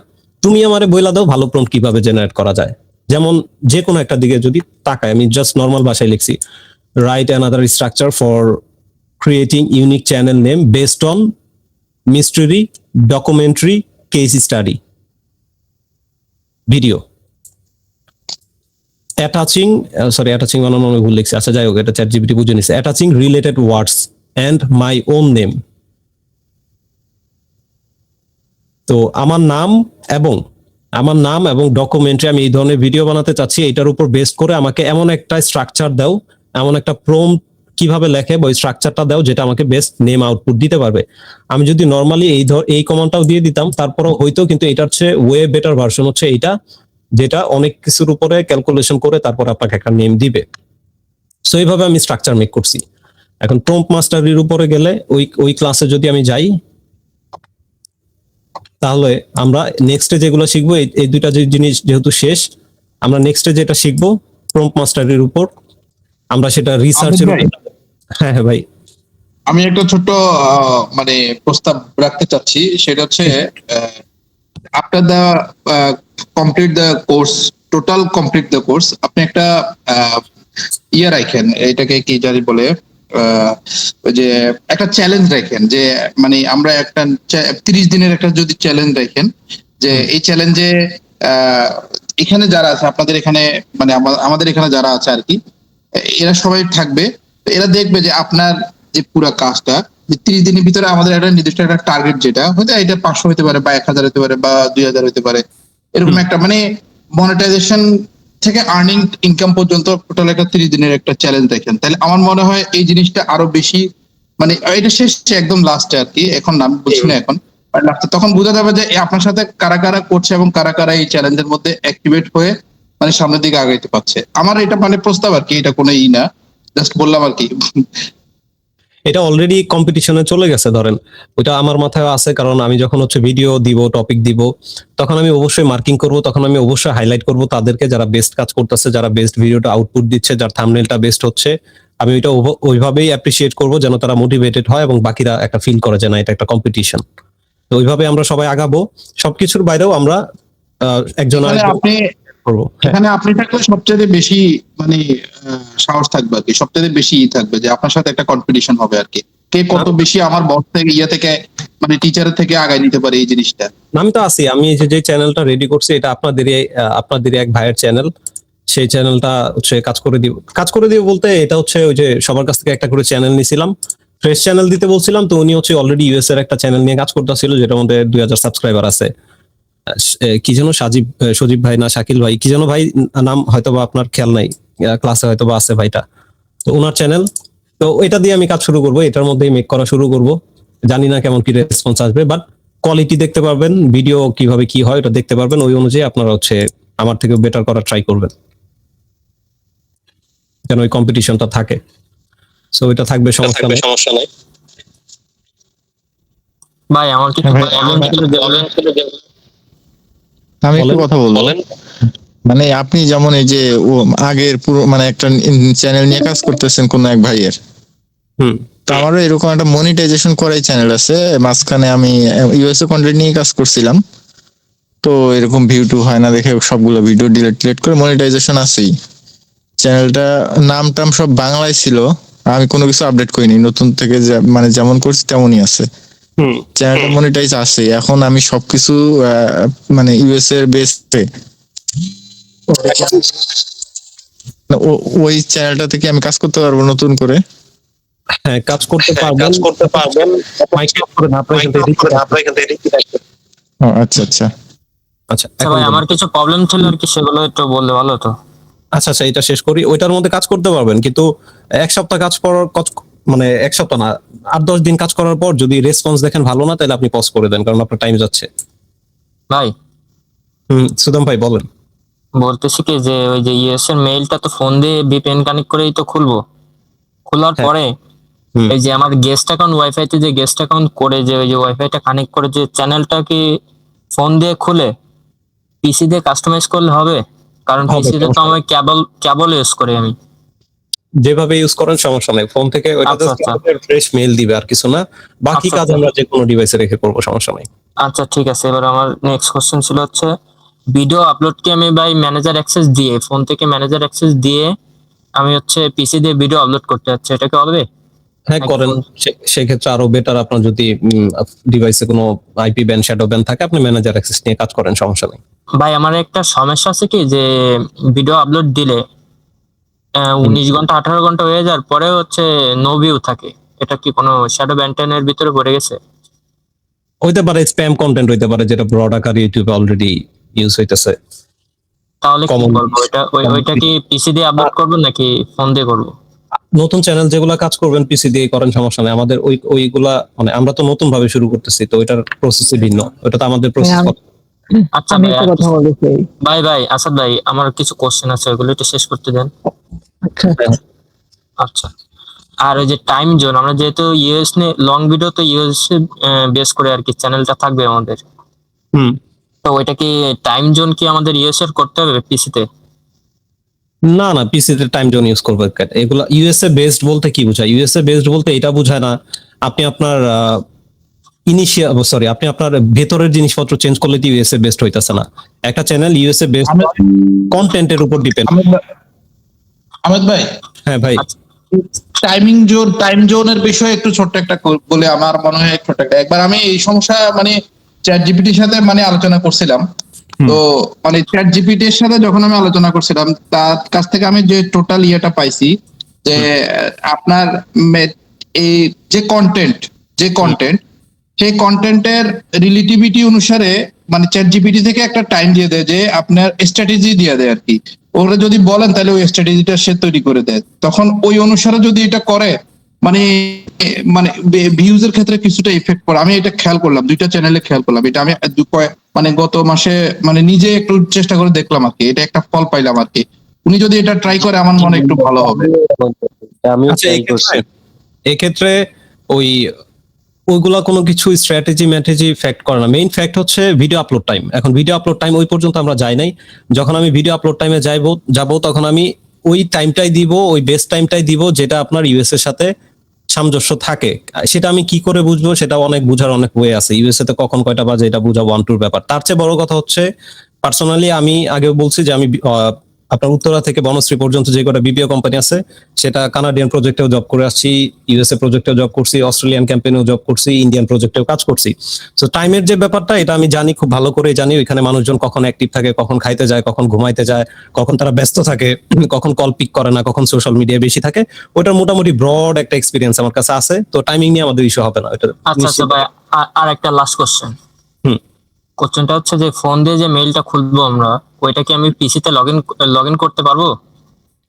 তুমি আমারে বইলা দাও ভালো প্রম্পট কিভাবে জেনারেট করা যায়। যেমন যে কোনো একটা দিকে যদি তাকায়, আমি জাস্ট নর্মাল ভাষায় লিখছি, right another structure for creating unique channel name based on mystery, documentary, case study, video, attaching, attaching বানানো আমি ভুল লিখছি, আচ্ছা যাই হোক, এটা চ্যাট জিপিটি বুঝে নিচ্ছে। Attaching related words and my own name. তো আমার নাম এবং ডকুমেন্টারি, আমি এই ধরনের ভিডিও বানাতে চাচ্ছি, এটার উপর বেস করে আমাকে এমন একটা স্ট্রাকচার দাও, এমন একটা প্রম্পট কিভাবে লেখে বা স্ট্রাকচারটা দাও যেটা আমাকে বেস্ট নেম আউটপুট দিতে পারবে। আমি যদি নর্মালি এই কমান্ডটাও দিয়ে দিতাম তারপরেও হয়তো, কিন্তু এটার চেয়ে ওয়ে বেটার ভার্সন হচ্ছে এইটা, যেটা অনেক কিছুর উপরে ক্যালকুলেশন করে তারপর আপনাকে একটা নেম দিবে। সো এইভাবে আমি স্ট্রাকচার মেক করছি। এখন প্রম্পট মাস্টারির উপরে গেলে ওই ক্লাসে যদি আমি যাই, তাহলে আমরা নেক্সটে যেগুলো শিখবো, এই দুইটা যে জিনিস যেহেতু শেষ, আমরা নেক্সটে যেটা শিখবো প্রম্পট মাস্টারির উপর, আমরা সেটা রিসার্চের ভাই, হ্যাঁ হ্যাঁ ভাই। আমি একটা ছোট্ট মানে প্রস্তাব রাখতে চাচ্ছি, সেটা হচ্ছে after the complete the course, total complete the course, আপনি একটা ইয়ে রাখেন, এটাকে কি জানি বলে, ওই যে একটা চ্যালেঞ্জ রাখেন, যে মানে আমরা একটা 30 দিনের একটা যদি চ্যালেঞ্জ রাখেন, যে এই চ্যালেঞ্জে এখানে যারা আছে আপনাদের এখানে, মানে আমাদের এখানে যারা আছে আর কি, এরা সবাই থাকবে। তো এরা দেখবে যে আপনার যে পুরা কাজটা, যে 30 দিনের ভিতরে আমাদের একটা নির্দিষ্ট একটা টার্গেট, যেটা হয়তো এটা 500 হতে পারে বা 1000 হতে পারে বা 2000 হতে পারে, এরকম একটা মানে মনিটাইজেশন থেকে আর্নিং ইনকাম পর্যন্ত টোটাল একটা 30 দিনের একটা চ্যালেঞ্জ দেখেন, তাহলে আমার মনে হয় এই জিনিসটা আরো বেশি, মানে এটা শেষ একদম লাস্টে আর কি, এখন নাম বলছি না এখন, তখন বোঝা যাবে যে আপনার সাথে কারা কারা করছে এবং কারা কারা এই চ্যালেঞ্জের মধ্যে অ্যাক্টিভেট হয়ে মানে সামনের দিকে আগাইতে পারছে। আমার এটা মানে প্রস্তাব আর কি, এটা কোনো না, জাস্ট বললাম আর কি। এটা অলরেডি কম্পিটিশনে চলে গেছে ধরেন, ওইটা আমার মাথায় আছে, কারণ আমি যখন হচ্ছে ভিডিও দিব, টপিক দিব, তখন আমি অবশ্যই মার্কিং করব, তখন আমি অবশ্যই হাইলাইট করব তাদেরকে যারা বেস্ট কাজ করতেছে, যারা বেস্ট ভিডিওটা আউটপুট দিচ্ছে, যার থাম্বনেলটা বেস্ট হচ্ছে, আমি ওইটা ওইভাবেই অ্যাপ্রিসিয়েট করব যেন তারা মোটিভেটেড হয় এবং বাকিরা একটা ফিল করে যে না এটা একটা কম্পিটিশন। তো ওইভাবে আমরা সবাই আগাবো, সবকিছুর বাইরেও আমরা একজন আপনি করবো। এখানে আপনি থাকলে সবচেয়ে বেশি মানে সাহস থাকবে আর কি, সবচেয়ে বেশি থাকবে যে আপনার সাথে একটা কম্পিটিশন হবে আর কি, কে কত বেশি আমার বস থেকে থেকে মানে টিচারের থেকে আগায় নিতে পারে এই জিনিসটা। আমি তো আছি, আমি যে চ্যানেলটা রেডি করছি এটা আপনাদেরই এক ভাইয়ের চ্যানেল, সেই চ্যানেলটা হচ্ছে কাজ করে দিব বলতে এটা হচ্ছে ওই যে সবার কাছ থেকে একটা করে চ্যানেল নিছিলাম, ফ্রেশ চ্যানেল দিতে বলছিলাম, তো উনি হচ্ছে অলরেডি ইউএস এর একটা চ্যানেল নিয়ে কাজ করতেছিল যেটার মধ্যে 2000 সাবস্ক্রাইবার আছে। কি যেন সজীব ভাই না শাকিল ভাই, কি যেন ভাই নাম, হয়তো বা আপনার খেয়াল নাই, ক্লাসে হয়তো বা আছে ভাইটা, তো ওনার চ্যানেল। তো এটা দিয়ে আমি কাজ শুরু করব, এটার মধ্যেই মেক করা শুরু করব, জানি না কেমন কি রেসপন্স আসবে, বাট কোয়ালিটি দেখতে পারবেন, ভিডিও কিভাবে কি হয় এটা দেখতে পারবেন, ওই অনুযায়ী আপনারা হচ্ছে আমার থেকে বেটার করার ট্রাই করবেন যেন ওই কম্পিটিশনটা থাকে। সো এটা থাকবে, সমস্যা নাই। ভাই আমার কিছু প্রবলেম ছিল যেগুলো আমি একটু কথা বলবো। মানে আপনি যেমন এই যে আগের পুরো মানে একটা চ্যানেল নিয়ে কাজ করতেছেন কোন এক ভাইয়ের, তো আমারও এরকম একটা মনিটাইজেশন করাই চ্যানেল আছে, মাঝখানে আমি ইউএসএ কন্টেন্ট নিয়ে কাজ করছিলাম, তো এরকম ভিউ টু হয় না দেখে সবগুলো ভিডিও ডিলিট করে মনিটাইজেশন আছেই। চ্যানেলটা নাম টাম সব বাংলায় ছিল, আমি কোনো কিছু আপডেট করিনি, নতুন থেকে মানে যেমন করছি তেমনই আছে। চ্যানেলটা মনিটাইজ আছে, এখন আমি সবকিছু মানে ইউএস এর বেসে ওই চ্যানেলটা থেকে আমি কাজ করতে পারবো নতুন করে। হ্যাঁ, কাজ করতে পারবেন আচ্ছা আচ্ছা আচ্ছা। ভাই আমার কিছু প্রবলেম ছিল আর কি, সেগুলো একটু বললে ভালো হতো। আচ্ছা, এটা শেষ করি, ওইটার মধ্যে কাজ করতে পারবেন, কিন্তু এক সপ্তাহ কাজ করার মানে এক সপ্তাহ না, 8-10 দিন কাজ করার পর যদি রেসপন্স দেখেন ভালো না, তাহলে আপনি পজ করে দেন, কারণ আপনার টাইম যাচ্ছে। ভাই সুদাম ভাই বলেন। বলতেছি কি যে ওই যে ইউএস এর মেইলটা তো ফোন দিয়ে ভিপিএন কানেক্ট করেই তো খুলবো, খোলার পরে এই যে আমার গেস্ট অ্যাকাউন্ট ওয়াইফাই তে যে গেস্ট অ্যাকাউন্ট করে যে ওই যে ওয়াইফাইটা কানেক্ট করে যে চ্যানেলটা কি ফোন দিয়ে খুলে পিসি দিয়ে কাস্টমাইজ করলে হবে? কারণ পিসি তে তো আমি কেবল ইউজ করি আমি। যেভাবে ইউজ করেন সমস্যা নেই, ফোন থেকে ওইটা আচ্ছা, আচ্ছা। ফ্রেশ মেইল দিবে আর কিছু না, বাকি আচ্ছা, কাজ আচ্ছা। আমরা যে কোনো ডিভাইসে রেখে করবো, সমস্যা নেই। আচ্ছা ঠিক আছে, এবার আমার নেক্সট কোশ্চেন ছিল হচ্ছে ভিডিও আপলোড কি আমি ভাই ম্যানেজার অ্যাক্সেস দিয়ে, ফোন থেকে ম্যানেজার অ্যাক্সেস দিয়ে আমি হচ্ছে পিসি দিয়ে ভিডিও আপলোড করতে যাচ্ছি, এটা কি হবে? হ্যাঁ করেন, সেক্ষেত্রে আরো বেটার। আপনার যদি ডিভাইসে কোনো আইপি ব্যান, শ্যাডো ব্যান থাকে, আপনি ম্যানেজার অ্যাক্সেস নিয়ে কাজ করেন, সমস্যা নেই। ভাই আমার একটা সমস্যা আছে কি, যে ভিডিও আপলোড দিলে 19 ঘন্টা 18 ঘন্টা হয়ে যাওয়ার পরে হচ্ছে নো ভিউ থাকে, এটা কি কোনো শ্যাডো ব্যান্টেনের ভিতরে পড়ে গেছে? হইতে পারে স্প্যাম কন্টেন্ট হইতে পারে, যেটা ব্রড আকার ইউটিউবে অলরেডি ইউজ হইতেছে। তাহলে কি Common- করবো? ওইটা কি পিসি দিয়ে আপলোড করবো নাকি ফোন দিয়ে করবো? নতুন চ্যানেল যেগুলা কাজ করবেন পিসি দিয়ে করেন, সমস্যা নেই। আমাদের ওইগুলা মানে আমরা তো নতুন ভাবে শুরু করতেছি, তো ওইটার প্রসেসই ভিন্ন, ওটা তো আমাদের প্রসেস। আচ্ছা আমি ভাই, একটা কথা বলতে চাই। ভাই আসাদ ভাই, আমার কিছু কোশ্চেন আছে, ওইগুলো একটু শেষ করতে দেন। আচ্ছা আচ্ছা, আর ওই যে টাইম জোন, আমরা যেহেতু ইউএস নিয়ে লং ভিডিও, তো ইউএস বেস করে আর কি চ্যানেলটা থাকবে আমাদের, হুম। তো ওইটা কি টাইম জোন কি আমাদের ইউএস এর করতে হবে পিসিতে? না পিসি তে টাইম জোন ইউজ করবে কেন? এগুলা ইউএসএ বেসড বলতে কি বোঝায়? ইউএসএ বেসড বলতে এটা বোঝায় না আপনি আপনার আপনি আপনার ভেতরের জিনিসপত্র চেঞ্জ করলে ইউএসএ বেসড হইতাছে না। একটা চ্যানেল ইউএসএ বেসড কন্টেন্টের উপর ডিপেন্ড। আহমেদ ভাই, হ্যাঁ ভাই, টাইম জোনের বিষয়ে একটু ছোট্ট একটা বলে আমার মনে হয় ছোট্ট একটা, একবার আমি এই সমস্যা মানে চ্যাট জিপিটির সাথে মানে আলোচনা করছিলাম। তো মানে চ্যাট জিপিটির সাথে যখন আমি আলোচনা করছিলাম, তার কাছ থেকে আমি যে টোটাল ইয়েটা পাইছি যে আপনার এই যে কন্টেন্ট সেই কন্টেন্টের রিলেটিভিটি অনুসারে মানে চ্যাট জিপিটি থেকে একটা টাইম দিয়ে দেয়, যে আপনার স্ট্র্যাটেজি দিয়ে দেয় আর কি। ওরা যদি বলেন তাহলে ওই স্ট্র্যাটেজিটা সে তৈরি করে দেয়, তখন ওই অনুসারে যদি এটা করে মানে মানে ভিউজ এর ক্ষেত্রে কিছুটা ইফেক্ট পড়ে। আমি এটা খেয়াল করলাম, দুইটা চ্যানেলে খেয়াল করলাম এটা। আমি মানে গত মাসে মানে নিজে একটু চেষ্টা করে দেখলাম আর কি, এটা একটা ফল পাইলাম আর কি। উনি যদি এটা ট্রাই করে আমার মনে হয় একটু ভালো হবে। আচ্ছা, এক্ষেত্রে ওইগুলা কোনো কিছু স্ট্র্যাটেজি ফ্যাক্ট করে না। মেইন ফ্যাক্ট হচ্ছে ভিডিও আপলোড টাইম। এখন ভিডিও আপলোড টাইম ওই পর্যন্ত আমরা যাই নাই। যখন আমি ভিডিও আপলোড টাইমে যাব তখন আমি ওই টাইমটাই দিব, ওই বেস্ট টাইমটাই দিব যেটা আপনার ইউএস এর সাথে সামঞ্জস্য থাকে। সেটা আমি কি করে বুঝবো? সেটা অনেক বুঝার অনেক ওয়ে আছে। ইউএসএ তে কখন কয়টা বাজে এটা বুঝা 1-2 ব্যাপার। তার চেয়ে বড় কথা হচ্ছে পার্সোনালি আমি আগেও বলছি যে আমি আপনার উত্তরা থেকে বনশ্রী পর্যন্ত যে কটা বিপিও কোম্পানি আছে, সেটা কানাডিয়ান প্রজেক্টেও জব করে আসছি, ইউএসএ প্রজেক্টেও জব করছি, অস্ট্রেলিয়ান ক্যাম্পেইনেও জব করছি, ইন্ডিয়ান প্রজেক্টেও কাজ করছি। তো টাইমের যে ব্যাপারটা এটা আমি জানি, খুব ভালো করে জানি ওইখানে মানুষজন কখন অ্যাক্টিভ থাকে, কখন খাইতে যায়, কখন ঘুমাইতে যায়, কখন তারা ব্যস্ত থাকে, কখন কল পিক করে না, কখন সোশ্যাল মিডিয়ায় বেশি থাকে। ওটার মোটামুটি ব্রড একটা এক্সপিরিয়েন্স আমার কাছে আছে। তো টাইমিং নিয়ে আমাদের ইস্যু হবে না। আচ্ছা ভাই, আর একটা লাস্ট কোশ্চেন। কোশ্চেনটা হচ্ছে যে ফোন দিয়ে যে মেইলটা খুলবো আমরা, ওইটা কি আমি পিসিতে লগইন করতে পারবো?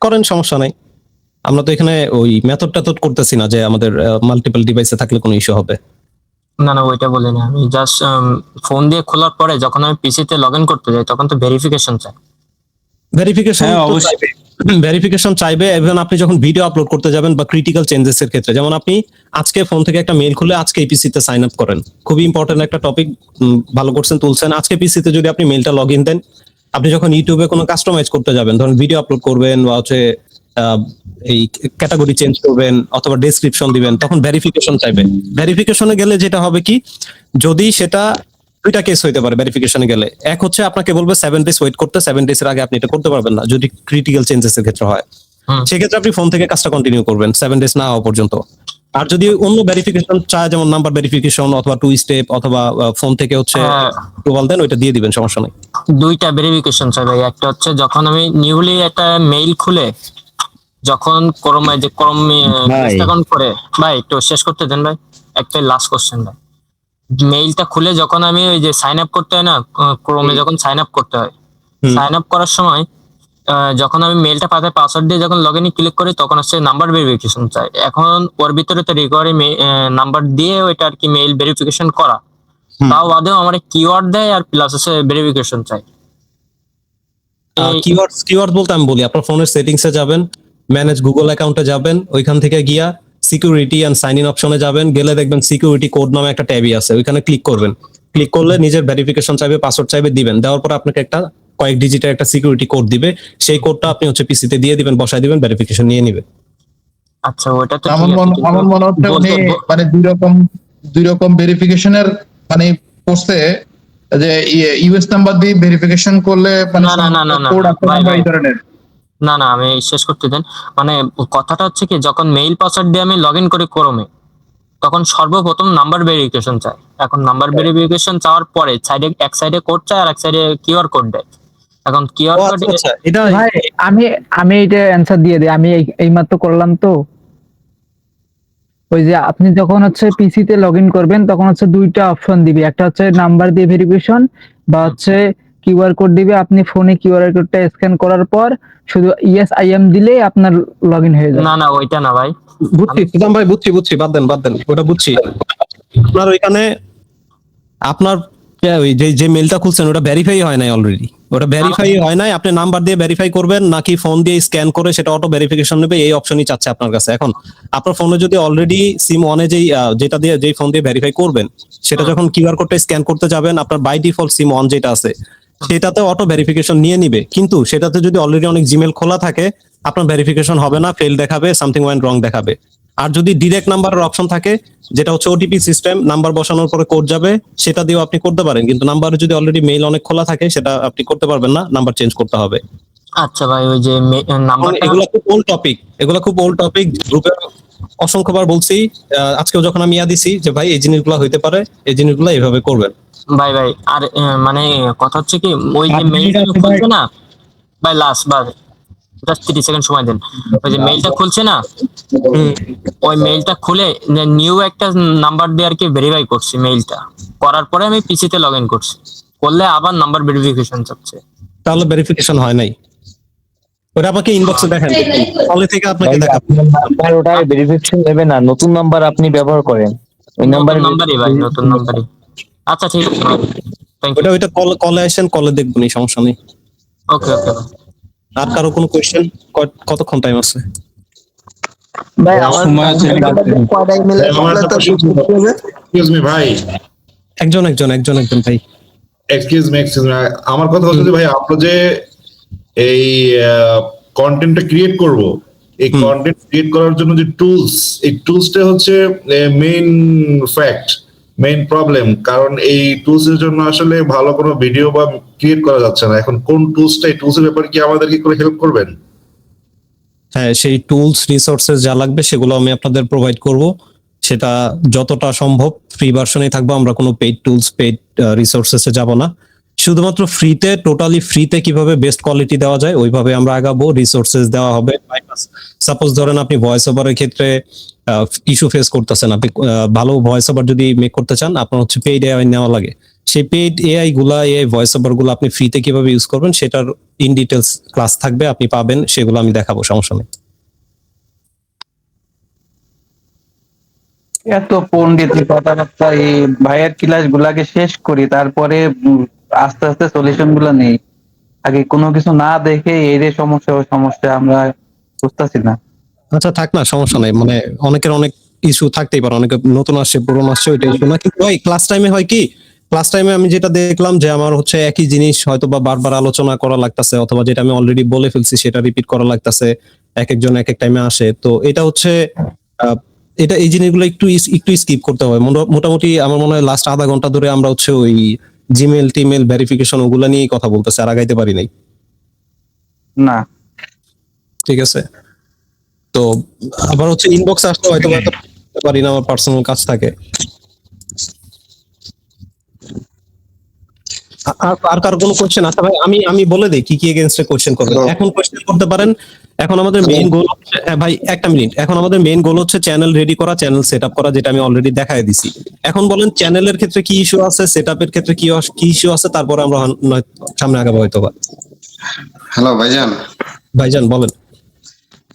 করেন, সমস্যা নাই। আমরা তো এখানে ওই মেথডটা তো করতেছি না যে আমাদের মাল্টিপল ডিভাইসে থাকলে কোনো ইস্যু হবে। না ওইটা বলি না, আমি জাস্ট ফোন দিয়ে খোলার পরে যখন আমি পিসিতে লগইন করতে যাই তখন তো ভেরিফিকেশন চাই। ভেরিফিকেশন চাইবে। এবং আপনি যখন ভিডিও আপলোড করতে যাবেন বা ক্রিটিক্যাল চেঞ্জেস এর ক্ষেত্রে, যেমন আপনি আজকে ফোন থেকে একটা মেইল খুলে আজকে পিসিতে সাইন আপ করেন, খুবই ইম্পর্টেন্ট একটা টপিক, ভালো করছেন তুলছেন। আজকে পিসিতে যদি আপনি মেইলটা লগ ইন দেন, আপনি যখন ইউটিউবে কোনো কাস্টমাইজ করতে যাবেন, ধরুন ভিডিও আপলোড করবেন বা হচ্ছে এই ক্যাটাগরি চেঞ্জ করবেন অথবা ডেসক্রিপশন দিবেন, তখন ভেরিফিকেশন চাইবে। ভেরিফিকেশনে গেলে যেটা হবে কি, যদি সেটা দুইটা কেস হইতে পারে ভেরিফিকেশনে গেলে। এক হচ্ছে আপনাকে বলবে 7 ডেজ ওয়েট করতে, 7 ডেজ এর আগে আপনি এটা করতে পারবেন না যদি ক্রিটিক্যাল চেঞ্জেস এর ক্ষেত্রে হয়। সেক্ষেত্রে আপনি ফোন থেকে কাজটা কন্টিনিউ করবেন 7 ডেজ না হওয়া পর্যন্ত। আর যদি অন্য ভেরিফিকেশন চায়, যেমন নাম্বার ভেরিফিকেশন অথবা 2 স্টেপ অথবা ফোন থেকে হচ্ছে অ্যাপ্রুভাল দেন, ওইটা দিয়ে দিবেন, সমস্যা নেই। দুইটা ভেরিফিকেশন চাই ভাই। একটা হচ্ছে যখন আমি নিউলি একটা মেইল খুলে, যখন ক্রোমে যে অ্যাকাউন্ট করে, ভাই একটু শেষ করতে দেন ভাই, একটা লাস্ট কোশ্চেন ভাই। মেইলটা খুলে যখন আমি ওই যে সাইন আপ করতে হয় না, ক্রোমে যখন সাইন আপ করতে হয়, সাইন আপ করার সময় যখন আমি মেইলটা পাঠাই, পাসওয়ার্ড দিয়ে যখন লগ ইনে ক্লিক করি, তখন হচ্ছে নাম্বার ভেরিফিকেশন চাই। এখন ওর ভিতরে তো রিকভারি নাম্বার দিয়ে ওইটা আর কি মেইল ভেরিফিকেশন করা, তাও বাদেও আমার কিওয়ার্ড দেয় আর প্লাস হচ্ছে ভেরিফিকেশন চাই। কিওয়ার্ড বলতে আমি বলি, আপনার ফোনের সেটিংস এ যাবেন, ম্যানেজ গুগল অ্যাকাউন্টে যাবেন, ওইখান থেকে গিয়া সিকিউরিটি এন্ড সাইন ইন অপশনে যাবেন, গেলে দেখবেন সিকিউরিটি কোড নামে একটা ট্যাবই আছে, ওইখানে ক্লিক করবেন। ক্লিক করলে নিজের ভেরিফিকেশন চাইবে, পাসওয়ার্ড চাইবে, দিবেন। দেওয়ার পর আপনাকে একটা কয়েক ডিজিটের একটা সিকিউরিটি কোড দিবে, সেই কোডটা আপনি হচ্ছে পিসিতে দিয়ে দিবেন, বসায় দিবেন, ভেরিফিকেশন নিয়ে নিবে। আচ্ছা ওটা তো আমার ঠিক আছে, কিন্তু আমার মনে হচ্ছে উনি মানে দুই রকম ভেরিফিকেশনের মানে করছে, যে ইউএস নাম্বার দিয়ে ভেরিফিকেশন করলে মানে না না না না না কোড না, আসতে ভাই না ভাই এই ধরনের। না না, আমি শেষ করতে দেন। মানে কথাটা হচ্ছে কি, যখন মেইল পাসওয়ার্ড দিয়ে আমি লগ ইন করি ক্রোমে, তখন সর্বপ্রথম নাম্বার ভেরিফিকেশন চায়। এখন নাম্বার ভেরিফিকেশন চাওয়ার পরে এক সাইডে কোড চায় আর এক সাইডে কিউআর কোড দেয়। এখন কিউআর ও কোড আচ্ছা আচ্ছা, এটা ভাই আমি আমি এটা অ্যান্সার দিয়ে দিই, আমি এইমাত্র করলাম তো। ওই যে আপনি যখন হচ্ছে পিসি তে লগ ইন করবেন তখন হচ্ছে দুইটা অপশন দিবে, একটা হচ্ছে নাম্বার দিয়ে ভেরিফিকেশন বা হচ্ছে কিউআর কোড দিবে। আপনি ফোনে কিউআর কোডটা স্ক্যান করার পর শুধু ইয়েস আই এম দিলে আপনার লগ ইন হয়ে যাবে। না না, ওইটা না ভাই। বুঝছি সুদাম ভাই, বুঝছি, বাদ দেন, ওটা বুঝছি। আপনার ওইখানে আপনার ওই যে যে মেলটা খুলছেন ওটা ভেরিফাই হয় নাই অলরেডি, ওটা ভেরিফাই হয় নাই। আপনি নাম্বার দিয়ে ভেরিফাই করবেন নাকি ফোন দিয়ে স্ক্যান করে সেটা অটো ভেরিফিকেশন নেবে, এই অপশনই চাচ্ছে আপনার কাছে। এখন আপনার ফোনে যদি অলরেডি সিম ওয়ানে যেটা দিয়ে যেই ফোন দিয়ে ভেরিফাই করবেন, সেটা যখন কিউআর কোডটা স্ক্যান করতে যাবেন, আপনার বাই ডিফল্ট সিম ওয়ান যেটা আছে সেটাতে অটো ভেরিফিকেশন নিয়ে নিবে। কিন্তু সেটাতে যদি অলরেডি অনেক জিমেল খোলা থাকে, আপনার ভেরিফিকেশন হবে না, ফেল দেখাবে, সামথিং ওয়েন্ট রং দেখাবে। আর যদি ডিরেক্ট নাম্বারের অপশন থাকে, যেটা হচ্ছে ওটিপি সিস্টেম, নাম্বার বসানোর পরে কোড যাবে, সেটা দিয়েও আপনি করতে পারেন। কিন্তু নাম্বারে যদি অলরেডি মেইল অনেক খোলা থাকে, সেটা আপনি করতে পারবেন না, নাম্বার চেঞ্জ করতে হবে। আচ্ছা ভাই, ওই যে নাম্বারটা এগুলো খুব ওল্ড টপিক, গ্রুপে অসংখ্যবার বলছি। আজকেও যখন আমি দিছি যে ভাই এই জিনিসগুলো হইতে পারে, এই জিনিসগুলো এইভাবে করবেন। ভাই ভাই আর মানে কথা হচ্ছে কি, ওই যে মেইলটা খুলছে না ভাই, লাস্ট বার জাস্ট 30 সেকেন্ড সময় দেন। ওই যে মেইলটা খুলছে না, ওই মেইলটা খুলে নিউ একটা নাম্বার দিয়ে আর কি ভেরিফাই করছি। মেইলটা করার পরে আমি পিসিতে লগ ইন করছি, করলে আবার নাম্বার ভেরিফিকেশন চাচ্ছে। তাহলে ভেরিফিকেশন হয় নাই, ওটা আমাকে ইনবক্সে দেখেন, কলে থেকে আপনাকে ভাই, দেখাবো। আপনার নাম্বার ওটা ভেরিফিকেশন নেবে না, নতুন নাম্বার আপনি ব্যবহার করেন ওই নতুন নাম্বারে নাম্বারই ভাই, নতুন নাম্বারই। আচ্ছা ঠিক আছে ভাই, থ্যাংক ইউ। ওইটা কলে আসেন, কলে দেখবেন, সমস্যা নেই। ওকে ওকে ভাই। আর কারো কোনো কোয়েশ্চেন? কতক্ষণ টাইম আছে? ভাই আমার সময় আছে। কয়টা ইমেল এক্সকিউজ মি ভাই, একজন ভাই। এক্সকিউজ মি আমার কথা হচ্ছে যে ভাই, আমরা যে এই কন্টেন্টটা ক্রিয়েট করব, এই কন্টেন্ট ক্রিয়েট করার জন্য যে টুলস, এই টুলসটা হচ্ছে মেইন প্রবলেম। কারণ এই টুলস এর জন্য আসলে ভালো কোনো ভিডিও বা ক্রিয়েট করা যাচ্ছে না। এখন কোন টুলসটা, এই টুলসের ব্যাপারে কি আমাদেরকে করে হেল্প করবেন? হ্যাঁ, সেই টুলস রিসোর্সেস যা লাগবে সেগুলো আমি আপনাদের প্রোভাইড করব। সেটা যতটা সম্ভব ফ্রি ভার্সনে থাকবো, আমরা কোনো পেইড টুলস, পেইড রিসোর্সেসে যাব না। শুধুমাত্র ফ্রিতে, টোটালি ফ্রিতে কিভাবে বেস্ট কোয়ালিটি দেওয়া যায় ওইভাবে আমরা আগাবো। রিসোর্সেস দেওয়া হবে। সাপোজ ধরেন আপনি ভয়েস ওভারের ক্ষেত্রে ইস্যু ফেস করতেছেন, আপনি ভালো ভয়েস ওভার যদি মেক করতে চান, আপনার হচ্ছে পেইড এআই নেওয়া লাগে। সেই পেইড এআই ভয়েস ওভার গুলো আপনি ফ্রিতে কিভাবে ইউজ করবেন সেটার ইন ডিটেলস ক্লাস থাকবে, আপনি পাবেন, সেগুলো আমি দেখাবো, সমস্যা নেই। এত পণ্ডিত কথাবার্তা, এই ভাইয়ের ক্লাস গুলাকে শেষ করি, তারপরে আস্তে আস্তে সলিউশন গুলো নেই। আগে কোনো কিছু না দেখে এই যে সমস্যা, ওই সমস্যা আমরা বুঝতেছি না। আচ্ছা থাক না, সমস্যা নাই। মানে অনেকের অনেক ইস্যু থাকতেই পারে, অনেকে নতুন আসছে, পুরনো আসছে, ওইটা ইস্যু না। কিন্তু ভাই ক্লাস টাইমে হয় কি, ক্লাস টাইমে আমি যেটা দেখলাম যে আমার হচ্ছে একই জিনিস হয়তো বা বারবার আলোচনা করা লাগতেছে, অথবা যেটা আমি অলরেডি বলে ফেলছি সেটা রিপিট করা লাগতেছে। এক একজন এক এক টাইমে আসে, তো এটা হচ্ছে এই জিনিসগুলো একটু স্কিপ করতে হবে। মোটামুটি আমার মনে হয় লাস্ট আধা ঘন্টা ধরে আমরা হচ্ছে ওই জিমেল টিমেল ভেরিফিকেশন ওগুলা নিয়েই কথা বলতেছে, আর আগাইতে পারি নাই। না ঠিক আছে, তো আবার হচ্ছে ইনবক্সে আসলে হয়তো পারি না, আমার পার্সোনাল কাজ থাকে। আর কার কোনো কোশ্চেন আছে ভাই? আমি বলে দেই কি এগেইনস্টে কোশ্চেন করবেন। এখন কোশ্চেন করতে পারেন। এখন আমাদের মেইন গোল হচ্ছে, ভাই একটা মিনিট, এখন আমাদের মেইন গোল হচ্ছে চ্যানেল রেডি করা, চ্যানেল সেটআপ করা, যেটা আমি অলরেডি দেখায় দিছি। এখন বলেন চ্যানেলের ক্ষেত্রে কি ইস্যু আছে, সেটআপের ক্ষেত্রে কি ইস্যু আছে, তারপরে আমরা সামনে আগাবো হয়তো বা। হ্যালো ভাইজান বলেন।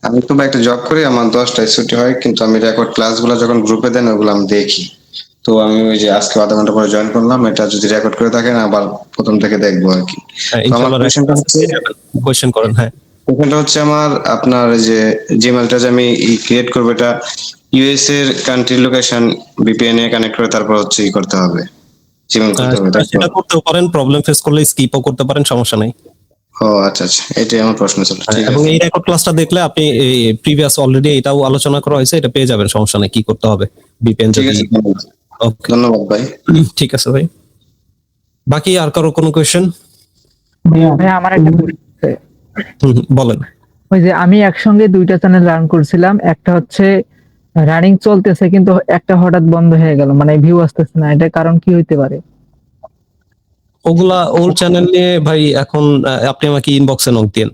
আমি তো একটা জব করি, আমার 10টায় ছুটি হয়, কিন্তু আমি রেকর্ড ক্লাসগুলো যখন গ্রুপে দেন ওগুলো আমি দেখি। তো আমি ওই যে আজকে আধা ঘন্টা পরে জয়েন করলাম, এটা যদি রেকর্ড করে থাকেন আবার প্রথম থেকে দেখবো আর কি। কোশ্চেন করেন। হ্যাঁ, কোশ্চেনটা হচ্ছে আমার, আপনার যে জিমেলটা যে আমি ক্রিয়েট করবো, এটা ইউএস এর কান্ট্রি লোকেশন ভিপিএন এ কানেক্ট করে তারপর হচ্ছে করতে হবে, জিমেল করতে হবে। সেটা করতেও পারেন, প্রবলেম ফেস করলে স্কিপও করতে পারেন, সমস্যা নাই। ও আচ্ছা আচ্ছা, এটাই আমার প্রশ্ন ছিল। ঠিক এবং আছে, এই রেকর্ড ক্লাসটা দেখলে আপনি প্রিভিয়াস অলরেডি এটাও আলোচনা করা হয়েছে, এটা পেয়ে যাবেন, সমস্যা নেই। কি করতে হবে ভিপিএন ঠিক যদি। আছে, ওকে, ধন্যবাদ ভাই। ঠিক আছে ভাই। বাকি আর কারো কোনো কোয়েশ্চেন? ভাই আমার একটা question আছে। বলেন। ওই যে আমি একসঙ্গে দুইটা চ্যানেল রান করছিলাম, একটা হচ্ছে রানিং চলতেছে কিন্তু একটা হঠাৎ বন্ধ হয়ে গেল, মানে ভিউ আসতেছে না, এটার কারণ কি হইতে পারে? ওগুলা ওর চ্যানেল নিয়ে ভাই এখন আপনি আমাকে ইনবক্সে নক দিন।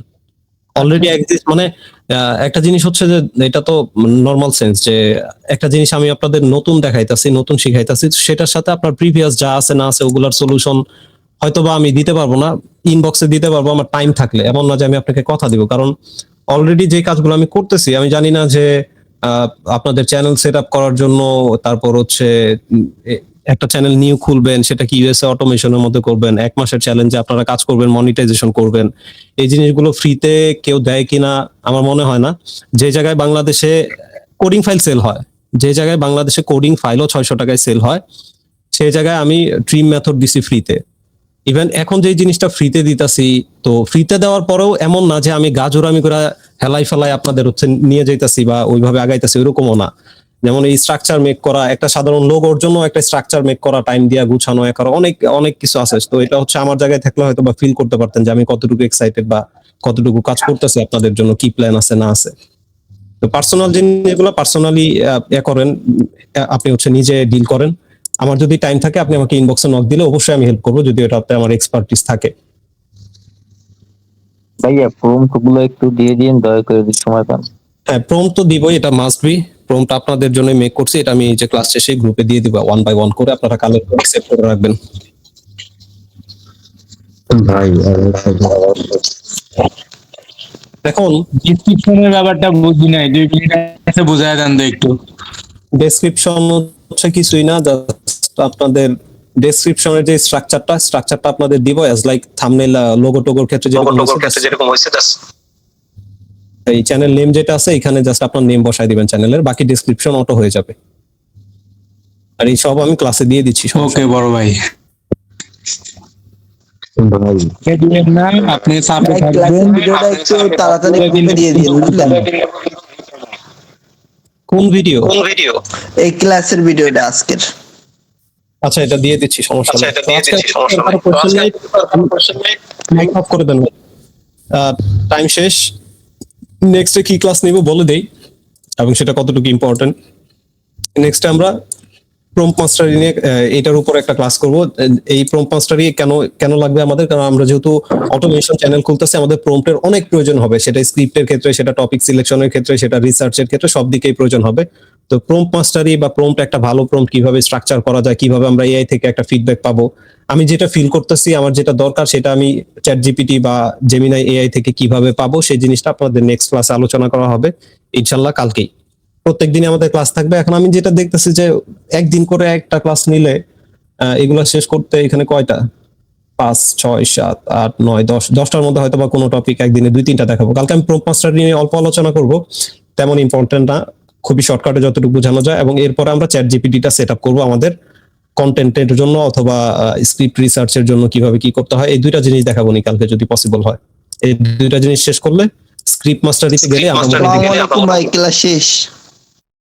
অলরেডি এক্সিস্ট মানে একটা জিনিস হচ্ছে যে এটা তো নর্মাল সেন্স যে একটা জিনিস আমি আপনাদের নতুন দেখাইতাছি, নতুন শিখাইতাছি, সেটার সাথে আপনার প্রিভিয়াস যা আছে না আছে ওগুলার সলিউশন হয়তোবা আমি দিতে পারবো না, ইনবক্সে দিতে পারবো আমার টাইম থাকলে। এমন না যে আমি আপনাকে কথা দিব, কারণ অলরেডি যে কাজগুলো আমি করতেছি আমি জানি না যে আপনাদের চ্যানেল সেট আপ করার জন্য, তারপর হচ্ছে একটা চ্যানেল নিউ খুলবেন, সেটা কি ইউএসএ অটোমেশনের মধ্যে করবেন, 1 মাসের চ্যালেঞ্জে আপনারা কাজ করবেন, মনিটাইজেশন করবেন, এই জিনিসগুলো ফ্রিতে কেউ দেয় কিনা আমার মনে হয় না। যে জায়গায় বাংলাদেশে কোডিং ফাইল সেল হয়, যে জায়গায় বাংলাদেশে কোডিং ফাইলও 600 টাকায় সেল হয়, সেই জায়গায় আমি ড্রিম মেথড দিছি ফ্রিতে। ইভেন এখন যে জিনিসটা ফ্রিতে দিতাছি, তো ফ্রিতে দেওয়ার পরেও এমন না যে আমি গাজুরামি করে হেলাই ফেলাই আপনাদের হচ্ছে নিয়ে যাইতাছি বা ওইভাবে আগাইতাছি, ওইরকমও না। যেমন এই স্ট্রাকচার মেক করা, একটা সাধারণ লোগোর জন্য একটা স্ট্রাকচার মেক করা, টাইম দিয়া গুছানো, অনেক অনেক কিছু আছে। তো এটা হচ্ছে আমার জায়গায় থাকলে হয়তো বা ফিল করতে পারতেন যে আমি কতটুকু এক্সাইটেড বা কতটুকু কাজ করতেছি আপনাদের জন্য, কি প্ল্যান আছে না আছে। তো পার্সোনাল জিনিসগুলো পার্সোনালি করেন, আপনি হচ্ছে নিজে ডিল করেন। আমার যদি টাইম থাকে আপনি আমাকে ইনবক্সে নক দিলে অবশ্যই আমি হেল্প করবো, যদি এটাতে আমার এক্সপার্টিস থাকে। ভাইয়া প্রম্পট গুলো একটু দিয়ে দিন দয়া করে, যদি সময় পান। হ্যাঁ, প্রম্পট তো দিবই, এটা মাস্ট বি। প্রম্পট আপনাদের জন্য মেক করছি, এটা আমি যে ক্লাস শেষে গ্রুপে দিয়ে দিব 1 বাই 1 করে, আপনারা কালেক্ট করে সেভ করে রাখবেন। ভাই এখন ডিসক্রিপশনের ব্যাপারটা বুঝি নাই, 2 মিনিট আছে বুঝায় দেন তো একটু। ডেসক্রিপশন হচ্ছে কিছুই না, জাস্ট আপনাদের ডেসক্রিপশনের যে স্ট্রাকচারটা আপনাদের দিব অ্যাজ লাইক থাম্বনেল, লোগো টোগোর ক্ষেত্রে যেরকম হয়েছে জাস্ট এই চ্যানেল নেম যেটা আছে এখানে জাস্ট আপনার নেম বসাই দিবেন চ্যানেলের, বাকি ডেসক্রিপশন অটো হয়ে যাবে। আর এই সব আমি ক্লাসে দিয়ে দিচ্ছি। ওকে বড় ভাই, ভাই দিবেন না আপনি সাপে ভাই ক্লাসের থাকবেন। ভিডিওটা একটু তাড়াতাড়ি গ্রুপে দিয়ে দিন, বুঝলেন? কোন ভিডিও? এই ক্লাসের ভিডিওটা আজকের। আচ্ছা, এটা দিয়ে দিচ্ছি, সমস্যা নেই। মাইক অফ করে দেন। টাইম শেষ। নেক্সট কি ক্লাস নিব বলে দেই এবং সেটা কতটুকু ইম্পর্টেন্ট। নেক্সট আমরা প্রম্পট মাস্টারি নিয়ে এটার উপর একটা ক্লাস করব। এই প্রম্পট মাস্টারি কেন লাগবে আমাদের, কারণ আমরা যেহেতু অটোমেশন চ্যানেল খুলতেছি, আমাদের প্রম্পটের অনেক প্রয়োজন হবে, সেটা স্ক্রিপ্টের ক্ষেত্রে, সেটা টপিক সিলেকশনের ক্ষেত্রে, সেটা রিসার্চের ক্ষেত্রে, সব দিকেই প্রয়োজন হবে। তো প্রম্পট মাস্টারি বা প্রম্পট, একটা ভালো প্রম্পট কিভাবে স্ট্রাকচার করা যায়, কিভাবে আমরা এআই থেকে একটা ফিডব্যাক পাবো, আমি যেটা ফিল করতেছি, আমার যেটা দরকার সেটা আমি চ্যাট জিপিটি বা জেমিনাই এআই থেকে কিভাবে পাবো, সেই জিনিসটা আপনাদের নেক্সট ক্লাসে আলোচনা করা হবে ইনশাল্লাহ কালকেই। প্রত্যেকদিনই আমাদের ক্লাস থাকবে। এখন আমি যেটা দেখতেছি যে একদিন করে একটা ক্লাস নিলে এগুলো শেষ করতে এখানে কয়টা, 5, 6, 7, 8, 9, 10, 10টার মধ্যে হয়তো বা কোনো টপিক একদিনে 2-3টা দেখাবো। কালকে আমি প্রম্পট মাস্টার নিয়ে অল্প আলোচনা করব, তেমন ইম্পর্টেন্ট না, খুবই শর্টকাটে যতটুকু বোঝানো যায়। এবং এরপরে আমরা চ্যাট জিপিটিটা সেট আপ করবো আমাদের কন্টেন্টের জন্য অথবা স্ক্রিপ্ট রিসার্চের জন্য কিভাবে কি করতে হয়, এই 2টা জিনিস দেখাবো নি কালকে যদি পসিবল হয়। এই 2টা জিনিস শেষ করলে স্ক্রিপ্ট মাস্টারিতে গেলে আমরা আসসালামু আলাইকুম ভাই, ক্লাস শেষ।